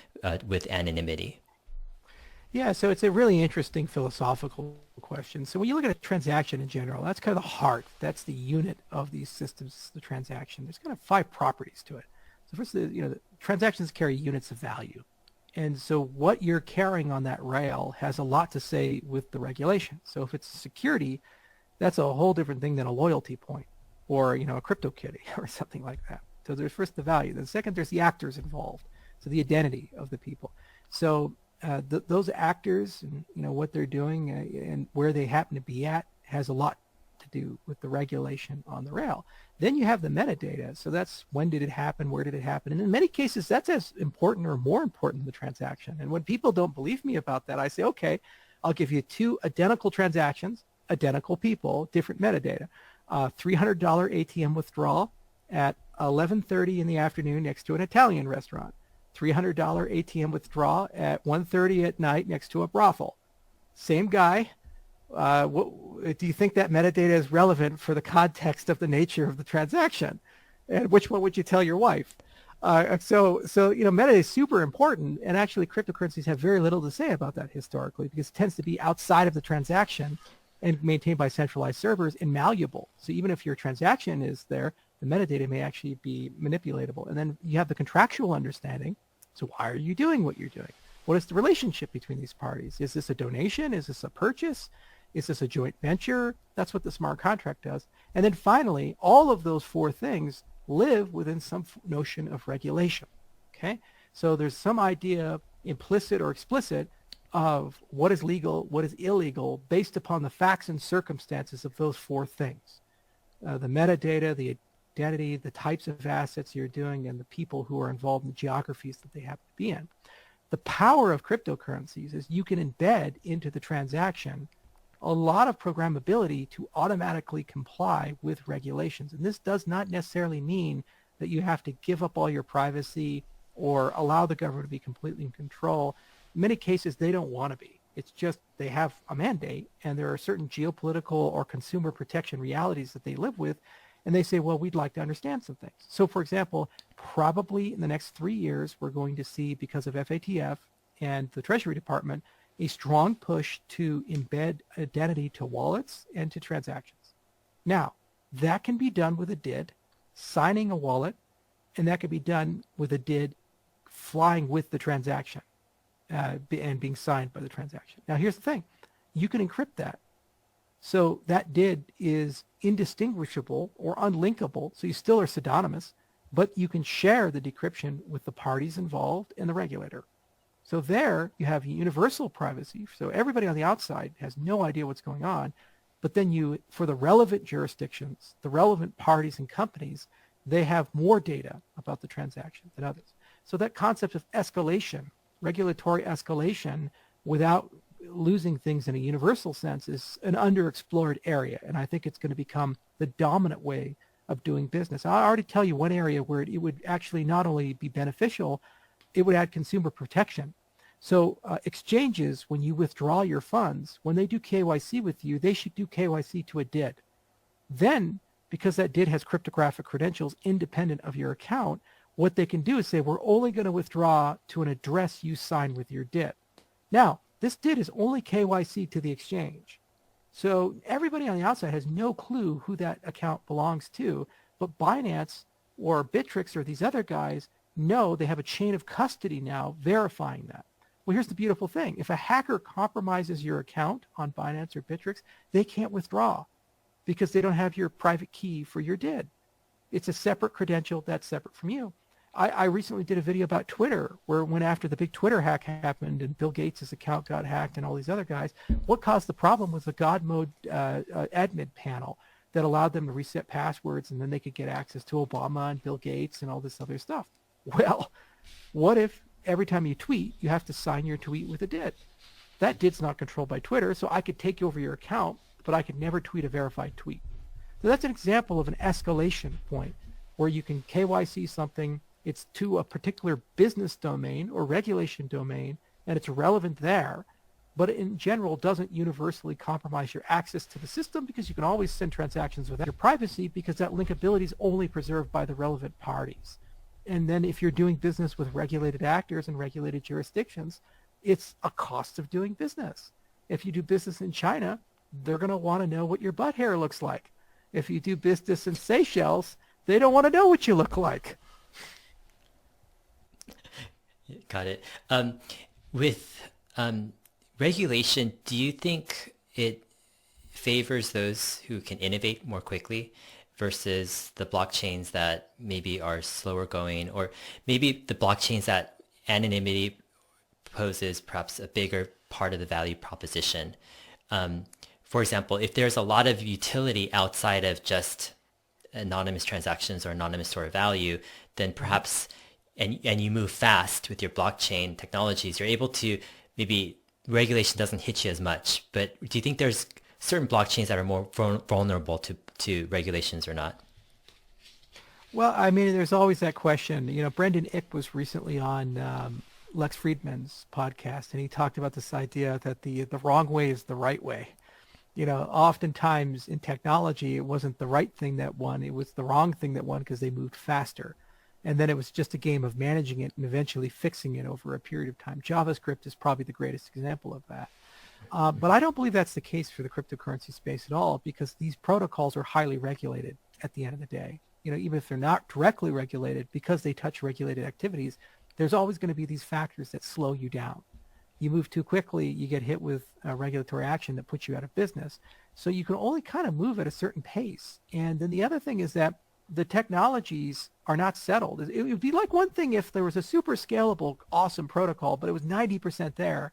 with anonymity? Yeah, so it's a really interesting philosophical question. So when you look at a transaction in general, that's kind of the heart. That's the unit of these systems, the transaction. There's kind of 5 properties to it. So first, the transactions carry units of value. And so what you're carrying on that rail has a lot to say with the regulation. So if it's a security, that's a whole different thing than a loyalty point or, a crypto kitty or something like that. So there's first the value. Then second, there's the actors involved. So the identity of the people. So those actors and what they're doing and where they happen to be at has a lot to do with the regulation on the rail. Then you have the metadata. So that's when did it happen, where did it happen, and in many cases that's as important or more important than the transaction. And when people don't believe me about that, I say, okay, I'll give you 2 identical transactions, identical people, different metadata. $300 ATM withdrawal at 11:30 in the afternoon next to an Italian restaurant. $300 ATM withdrawal at 1:30 at night next to a brothel. Same guy. What, do you think that metadata is relevant for the context of the nature of the transaction? And which one would you tell your wife? So metadata is super important, and actually cryptocurrencies have very little to say about that historically because it tends to be outside of the transaction and maintained by centralized servers and malleable. So even if your transaction is there, the metadata may actually be manipulatable. And then you have the contractual understanding. So why are you doing what you're doing? What is the relationship between these parties? Is this a donation? Is this a purchase? Is this a joint venture? That's what the smart contract does. And then finally, all of those 4 things live within some notion of regulation. Okay? So there's some idea, implicit or explicit, of what is legal, what is illegal, based upon the facts and circumstances of those 4 things. The metadata, the identity, the types of assets you're doing, and the people who are involved in the geographies that they happen to be in. The power of cryptocurrencies is you can embed into the transaction a lot of programmability to automatically comply with regulations. And this does not necessarily mean that you have to give up all your privacy or allow the government to be completely in control. In many cases, they don't want to be. It's just they have a mandate, and there are certain geopolitical or consumer protection realities that they live with, and they say, well, we'd like to understand some things. So, for example, probably in the next 3 years, we're going to see, because of FATF and the Treasury Department, a strong push to embed identity to wallets and to transactions. Now, that can be done with a DID, signing a wallet, and that can be done with a DID flying with the transaction and being signed by the transaction. Now, here's the thing. You can encrypt that. So that DID is indistinguishable or unlinkable, so you still are pseudonymous, but you can share the decryption with the parties involved and the regulator. So there you have universal privacy, so everybody on the outside has no idea what's going on, but then you, for the relevant jurisdictions, the relevant parties and companies, they have more data about the transaction than others. So that concept of escalation, regulatory escalation without losing things in a universal sense, is an underexplored area, and I think it's going to become the dominant way of doing business. I'll already tell you one area where it would actually not only be beneficial, it would add consumer protection. So exchanges, when you withdraw your funds, when they do KYC with you, they should do KYC to a DID. Then, because that DID has cryptographic credentials independent of your account, what they can do is say, we're only going to withdraw to an address you sign with your DID. Now, this DID is only KYC to the exchange. So everybody on the outside has no clue who that account belongs to, but Binance or Bittrex or these other guys know. They have a chain of custody now verifying that. Well, here's the beautiful thing. If a hacker compromises your account on Binance or Bittrex, they can't withdraw because they don't have your private key for your DID. It's a separate credential that's separate from you. I recently did a video about Twitter, where when after the big Twitter hack happened and Bill Gates' account got hacked and all these other guys, what caused the problem was the God mode admin panel that allowed them to reset passwords, and then they could get access to Obama and Bill Gates and all this other stuff. Well, what if every time you tweet, you have to sign your tweet with a DID? That DID's not controlled by Twitter, so I could take over your account, but I could never tweet a verified tweet. So that's an example of an escalation point where you can KYC something, it's to a particular business domain or regulation domain, and it's relevant there, but in general doesn't universally compromise your access to the system because you can always send transactions without your privacy because that linkability is only preserved by the relevant parties. And then if you're doing business with regulated actors and regulated jurisdictions, it's a cost of doing business. If you do business in China, they're going to want to know what your butt hair looks like. If you do business in Seychelles, they don't want to know what you look like. Got it. With regulation, do you think it favors those who can innovate more quickly versus the blockchains that maybe are slower going, or maybe the blockchains that anonymity poses perhaps a bigger part of the value proposition? For example, if there's a lot of utility outside of just anonymous transactions or anonymous store of value, then perhaps, and you move fast with your blockchain technologies, you're able to, maybe regulation doesn't hit you as much. But do you think there's certain blockchains that are more vulnerable to regulations or not? Well, I mean, there's always that question. You know, Brendan Eich was recently on Lex Friedman's podcast, and he talked about this idea that the wrong way is the right way. You know, oftentimes in technology, it wasn't the right thing that won. It was the wrong thing that won because they moved faster. And then it was just a game of managing it and eventually fixing it over a period of time. JavaScript is probably the greatest example of that. But I don't believe that's the case for the cryptocurrency space at all, because these protocols are highly regulated at the end of the day. You know, even if they're not directly regulated, because they touch regulated activities, there's always going to be these factors that slow you down. You move too quickly, you get hit with regulatory action that puts you out of business. So you can only kind of move at a certain pace. And then the other thing is that the technologies are not settled. It would be like one thing if there was a super scalable, awesome protocol, but it was 90% there.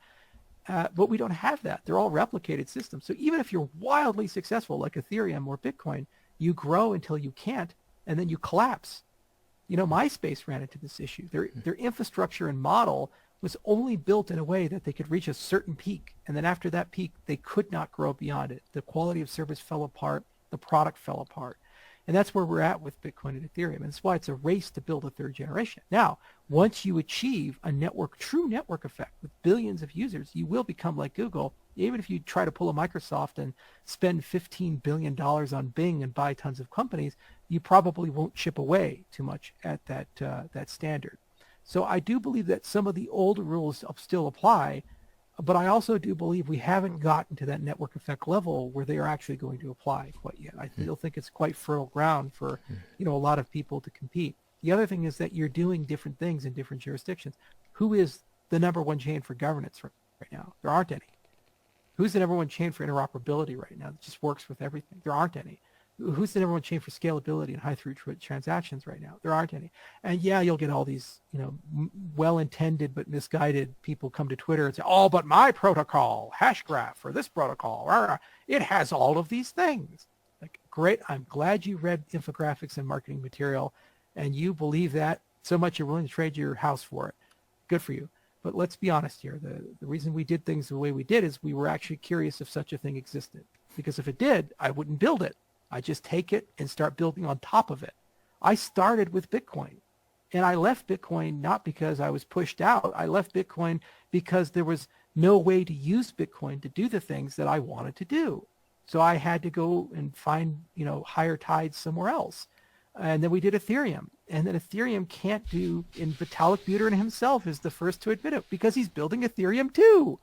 But we don't have that. They're all replicated systems. So even if you're wildly successful, like Ethereum or Bitcoin, you grow until you can't, and then you collapse. You know, MySpace ran into this issue. Their infrastructure and model was only built in a way that they could reach a certain peak. And then after that peak, they could not grow beyond it. The quality of service fell apart. The product fell apart. And that's where we're at with Bitcoin and Ethereum. And that's why it's a race to build a third generation. Now, once you achieve a network, true network effect with billions of users, you will become like Google. Even if you try to pull a Microsoft and spend $15 billion on Bing and buy tons of companies, you probably won't chip away too much at that standard. So I do believe that some of the old rules still apply, but I also do believe we haven't gotten to that network effect level where they are actually going to apply quite yet. I still think it's quite fertile ground for, you know, a lot of people to compete. The other thing is that you're doing different things in different jurisdictions. Who is the number one chain for governance right now? There aren't any. Who's the number one chain for interoperability right now that just works with everything? There aren't any. Who's the number one chain for scalability and high throughput transactions right now? There aren't any. And yeah, you'll get all these, you know, well-intended but misguided people come to Twitter and say, oh, but my protocol, Hashgraph, or this protocol, it has all of these things. Like, great. I'm glad you read infographics and marketing material and you believe that so much you're willing to trade your house for it. Good for you. But let's be honest here. The reason we did things the way we did is we were actually curious if such a thing existed. Because if it did, I wouldn't build it. I just take it and start building on top of it. I started with Bitcoin, and I left Bitcoin not because I was pushed out. I left Bitcoin because there was no way to use Bitcoin to do the things that I wanted to do. So I had to go and find, you know, higher tides somewhere else. And then we did Ethereum. And then Ethereum can't do, and Vitalik Buterin himself is the first to admit it, because he's building Ethereum too.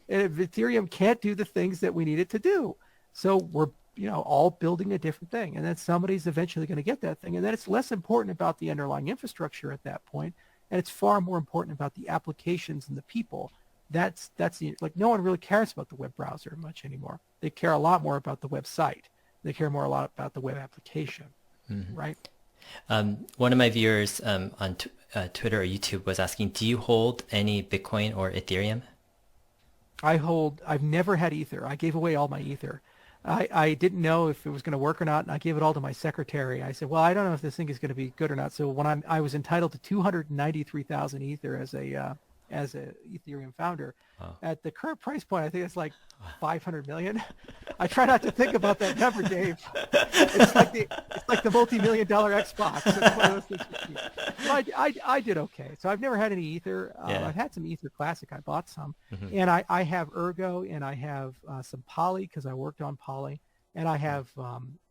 And Ethereum can't do the things that we need it to do. So we're, you know, all building a different thing. And then somebody's eventually going to get that thing. And then it's less important about the underlying infrastructure at that point, and it's far more important about the applications and the people. That's like, no one really cares about the web browser much anymore. They care a lot more about the website. They care a lot about the web application, right? One of my viewers on Twitter or YouTube was asking, do you hold any Bitcoin or Ethereum? I've never had Ether. I gave away all my Ether. I didn't know if it was going to work or not, and I gave it all to my secretary. I said, well, I don't know if this thing is going to be good or not. So when I was entitled to 293,000 Ether as a as a Ethereum founder. Wow. At the current price point, I think it's like 500 million. I try not to think about that number, Dave. It's like the multi-million-dollar Xbox. It's one of those things. So I did okay. So I've never had any Ether. Yeah. I've had some Ether Classic. I bought some, Mhm. and I have Ergo, and I have some Poly because I worked on Poly, and I have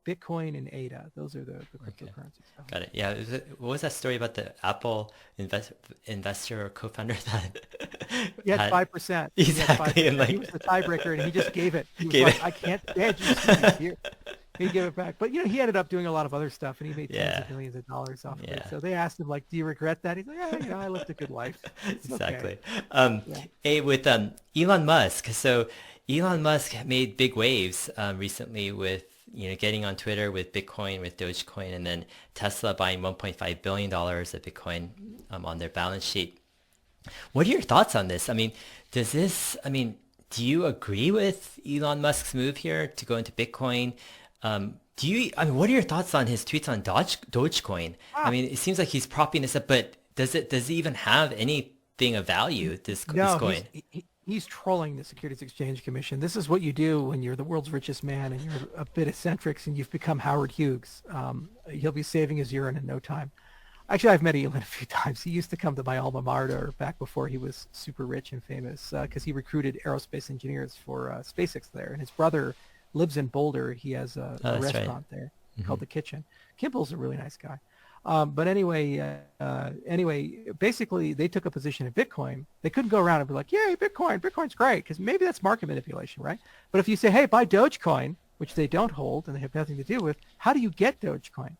Bitcoin and ADA. Those are the Okay. cryptocurrencies. Got it. Yeah. What was that story about the Apple investor or co-founder that He had had 5%. exactly and He was like the tiebreaker, and he just gave it. He was gave like, it. "I can't stand you here." He gave it back. But he ended up doing a lot of other stuff, and he made tens Yeah. of millions of dollars off of it. Yeah. So they asked him, like, "Do you regret that?" He's like, "Yeah, I lived a good life. It's okay." Exactly. Yeah. With Elon Musk. So Elon Musk made big waves recently with getting on Twitter with Bitcoin, with Dogecoin, and then Tesla buying $1.5 billion of Bitcoin on their balance sheet. What are your thoughts on this? I mean, do you agree with Elon Musk's move here to go into Bitcoin? What are your thoughts on his tweets on Dogecoin? I Ah, mean, it seems like he's propping this up, but does it even have anything of value, this no, coin? he's trolling the Securities Exchange Commission. This is what you do when you're the world's richest man and you're a bit eccentric and you've become Howard Hughes. He'll be saving his urine in no time. Actually, I've met Elon a few times. He used to come to my alma mater back before he was super rich and famous because he recruited aerospace engineers for SpaceX there. And his brother lives in Boulder. He has Oh, a that's right. restaurant there called The Kitchen. Kimball's a really nice guy. But anyway, basically, they took a position in Bitcoin. They couldn't go around and be like, "Yay, Bitcoin! Bitcoin's great," because maybe that's market manipulation, right? But if you say, "Hey, buy Dogecoin," which they don't hold and they have nothing to do with, how do you get Dogecoin?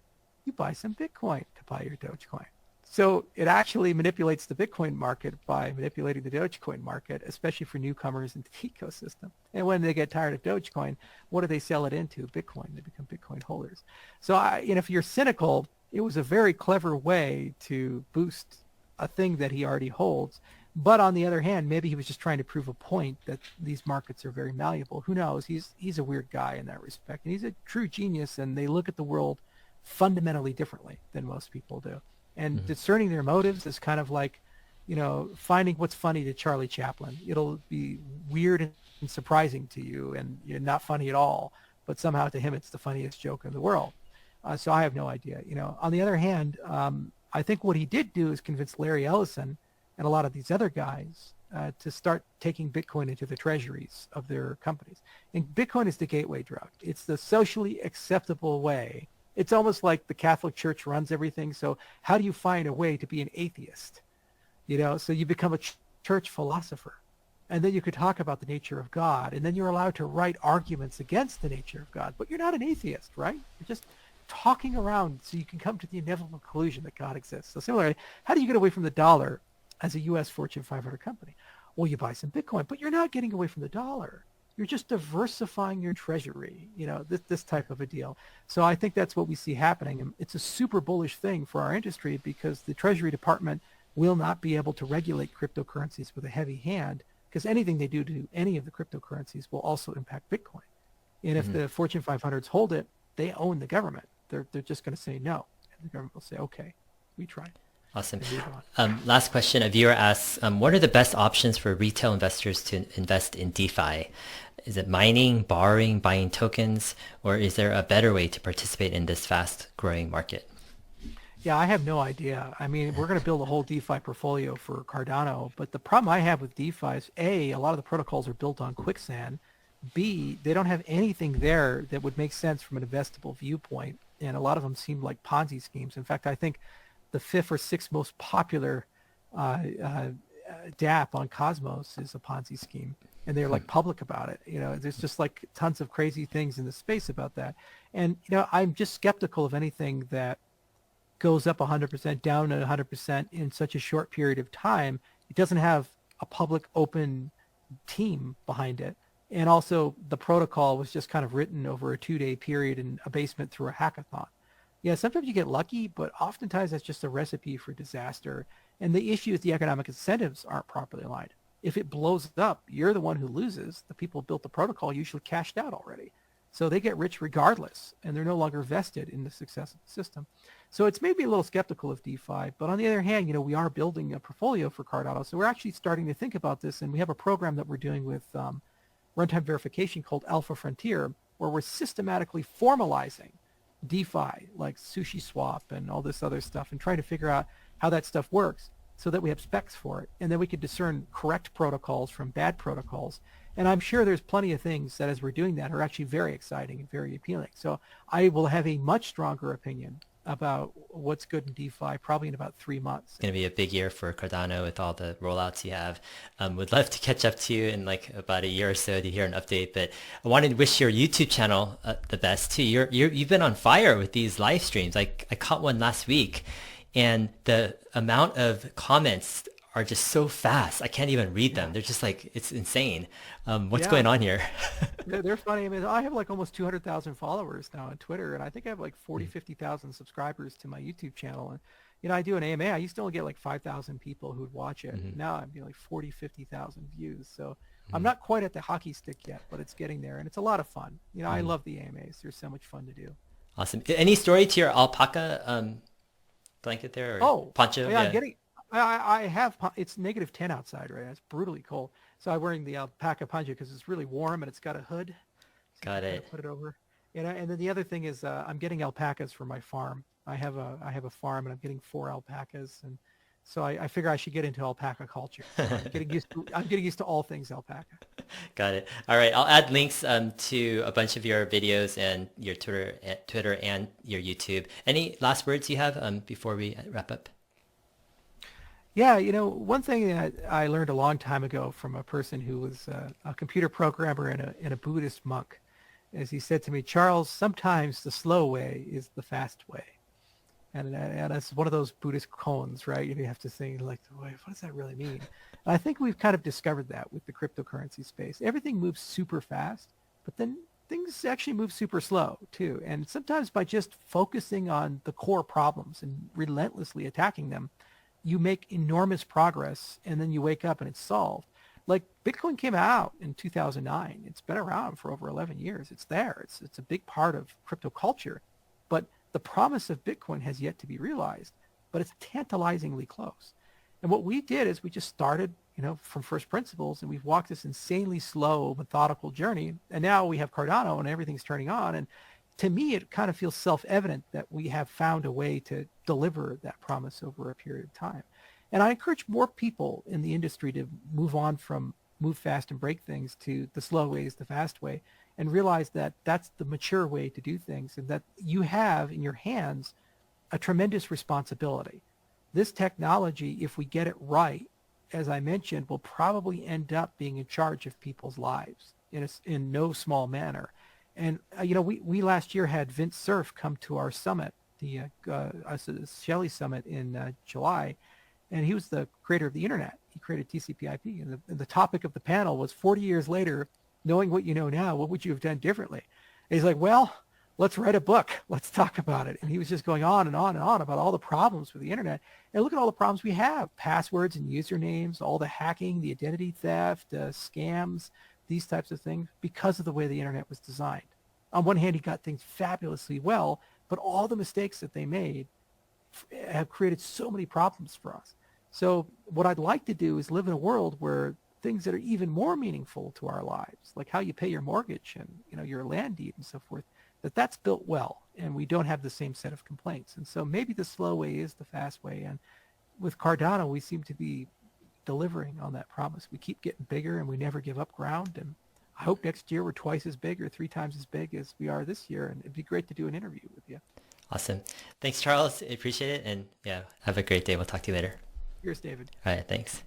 You buy some Bitcoin to buy your Dogecoin. So it actually manipulates the Bitcoin market by manipulating the Dogecoin market, especially for newcomers into the ecosystem. And when they get tired of Dogecoin, what do they sell it into? Bitcoin. They become Bitcoin holders. So if you're cynical, it was a very clever way to boost a thing that he already holds. But on the other hand, maybe he was just trying to prove a point that these markets are very malleable. Who knows? He's a weird guy in that respect. And he's a true genius, and they look at the world fundamentally differently than most people do. And discerning their motives is kind of like, finding what's funny to Charlie Chaplin. It'll be weird and surprising to you, and you're not funny at all, but somehow to him it's the funniest joke in the world. So I have no idea. On the other hand, I think what he did do is convince Larry Ellison and a lot of these other guys to start taking Bitcoin into the treasuries of their companies. And Bitcoin is the gateway drug. It's the socially acceptable way. It's almost like the Catholic Church runs everything. So how do you find a way to be an atheist? So you become a church philosopher. And then you could talk about the nature of God. And then you're allowed to write arguments against the nature of God. But you're not an atheist, right? You're just talking around so you can come to the inevitable conclusion that God exists. So similarly, how do you get away from the dollar as a U.S. Fortune 500 company? Well, you buy some Bitcoin, but you're not getting away from the dollar. You're just diversifying your treasury, this type of a deal. So I think that's what we see happening. And it's a super bullish thing for our industry because the Treasury Department will not be able to regulate cryptocurrencies with a heavy hand because anything they do to any of the cryptocurrencies will also impact Bitcoin. And if the Fortune 500s hold it, they own the government. They're just going to say no. And the government will say, okay, we tried. Awesome. Last question. A viewer asks, what are the best options for retail investors to invest in DeFi? Is it mining, borrowing, buying tokens, or is there a better way to participate in this fast-growing market? Yeah, I have no idea. I mean, we're going to build a whole DeFi portfolio for Cardano, but the problem I have with DeFi is a lot of the protocols are built on quicksand. B, they don't have anything there that would make sense from an investable viewpoint, and a lot of them seem like Ponzi schemes. In fact, I think the fifth or sixth most popular DApp on Cosmos is a Ponzi scheme, and they're like public about it. There's just like tons of crazy things in the space about that. And, I'm just skeptical of anything that goes up 100%, down at 100% in such a short period of time. It doesn't have a public open team behind it. And also the protocol was just kind of written over a 2-day period in a basement through a hackathon. Yeah, sometimes you get lucky, but oftentimes that's just a recipe for disaster. And the issue is the economic incentives aren't properly aligned. If it blows up, you're the one who loses. The people who built the protocol usually cashed out already. So they get rich regardless, and they're no longer vested in the success of the system. So it's made me a little skeptical of DeFi. But on the other hand, we are building a portfolio for Cardano. So we're actually starting to think about this, and we have a program that we're doing with runtime verification called Alpha Frontier, where we're systematically formalizing DeFi, like Sushi Swap and all this other stuff, and trying to figure out how that stuff works so that we have specs for it. And then we can discern correct protocols from bad protocols. And I'm sure there's plenty of things that as we're doing that are actually very exciting and very appealing. So I will have a much stronger opinion about what's good in DeFi probably in about 3 months. It's going to be a big year for Cardano with all the rollouts you have. Would love to catch up to you in like about a year or so to hear an update. But I wanted to wish your YouTube channel the best too. You've been on fire with these live streams. Like I caught one last week, and the amount of comments are just so fast. I can't even read them. They're just like, it's insane. What's going on here? They're funny. I mean, I have like almost 200,000 followers now on Twitter, and I think I have like 40, 50,000 subscribers to my YouTube channel. And, I do an AMA. I used to only get like 5,000 people who'd watch it. Now I'm getting like 40, 50,000 views. So I'm not quite at the hockey stick yet, but it's getting there, and it's a lot of fun. I love the AMAs. They're so much fun to do. Awesome. Any story to your alpaca blanket there? Or poncho? Yeah, I'm getting... I have, it's -10 outside right now. It's brutally cold. So I'm wearing the alpaca poncho because it's really warm and it's got a hood. So Got it. Put it over. And then the other thing is I'm getting alpacas for my farm. I have a farm and I'm getting 4 alpacas. And so I figure I should get into alpaca culture. So I'm getting used to all things alpaca. Got it. All right. I'll add links to a bunch of your videos and your Twitter and your YouTube. Any last words you have before we wrap up? Yeah, one thing that I learned a long time ago from a person who was a computer programmer and a Buddhist monk is he said to me, Charles, sometimes the slow way is the fast way. And it's one of those Buddhist koans, right? You have to think like, what does that really mean? And I think we've kind of discovered that with the cryptocurrency space. Everything moves super fast, but then things actually move super slow too. And sometimes by just focusing on the core problems and relentlessly attacking them, you make enormous progress, and then you wake up and it's solved. Like Bitcoin came out in 2009. It's been around for over 11 years. It's there. It's a big part of crypto culture. But the promise of Bitcoin has yet to be realized, but it's tantalizingly close. And what we did is we just started, from first principles, and we've walked this insanely slow, methodical journey. And now we have Cardano and everything's turning on. And to me, it kind of feels self-evident that we have found a way to deliver that promise over a period of time. And I encourage more people in the industry to move on from move fast and break things to the slow way is the fast way, and realize that that's the mature way to do things, and that you have in your hands a tremendous responsibility. This technology, if we get it right, as I mentioned, will probably end up being in charge of people's lives in no small manner. And, we last year had Vince Cerf come to our summit, the Shelley Summit in July, and he was the creator of the internet. He created TCP/IP, and the topic of the panel was 40 years later, knowing what you know now, what would you have done differently? And he's like, well, let's write a book. Let's talk about it. And he was just going on and on and on about all the problems with the internet. And look at all the problems we have: passwords and usernames, all the hacking, the identity theft, scams, these types of things, because of the way the internet was designed. On one hand, he got things fabulously well, but all the mistakes that they made have created so many problems for us. So what I'd like to do is live in a world where things that are even more meaningful to our lives, like how you pay your mortgage and your land deed and so forth, that's built well, and we don't have the same set of complaints. And so maybe the slow way is the fast way. And with Cardano, we seem to be delivering on that promise. We keep getting bigger, and we never give up ground. And I hope next year we're twice as big or 3 times as big as we are this year. And it'd be great to do an interview with you. Awesome. Thanks, Charles. I appreciate it. And yeah, have a great day. We'll talk to you later. Here's David. All right. Thanks.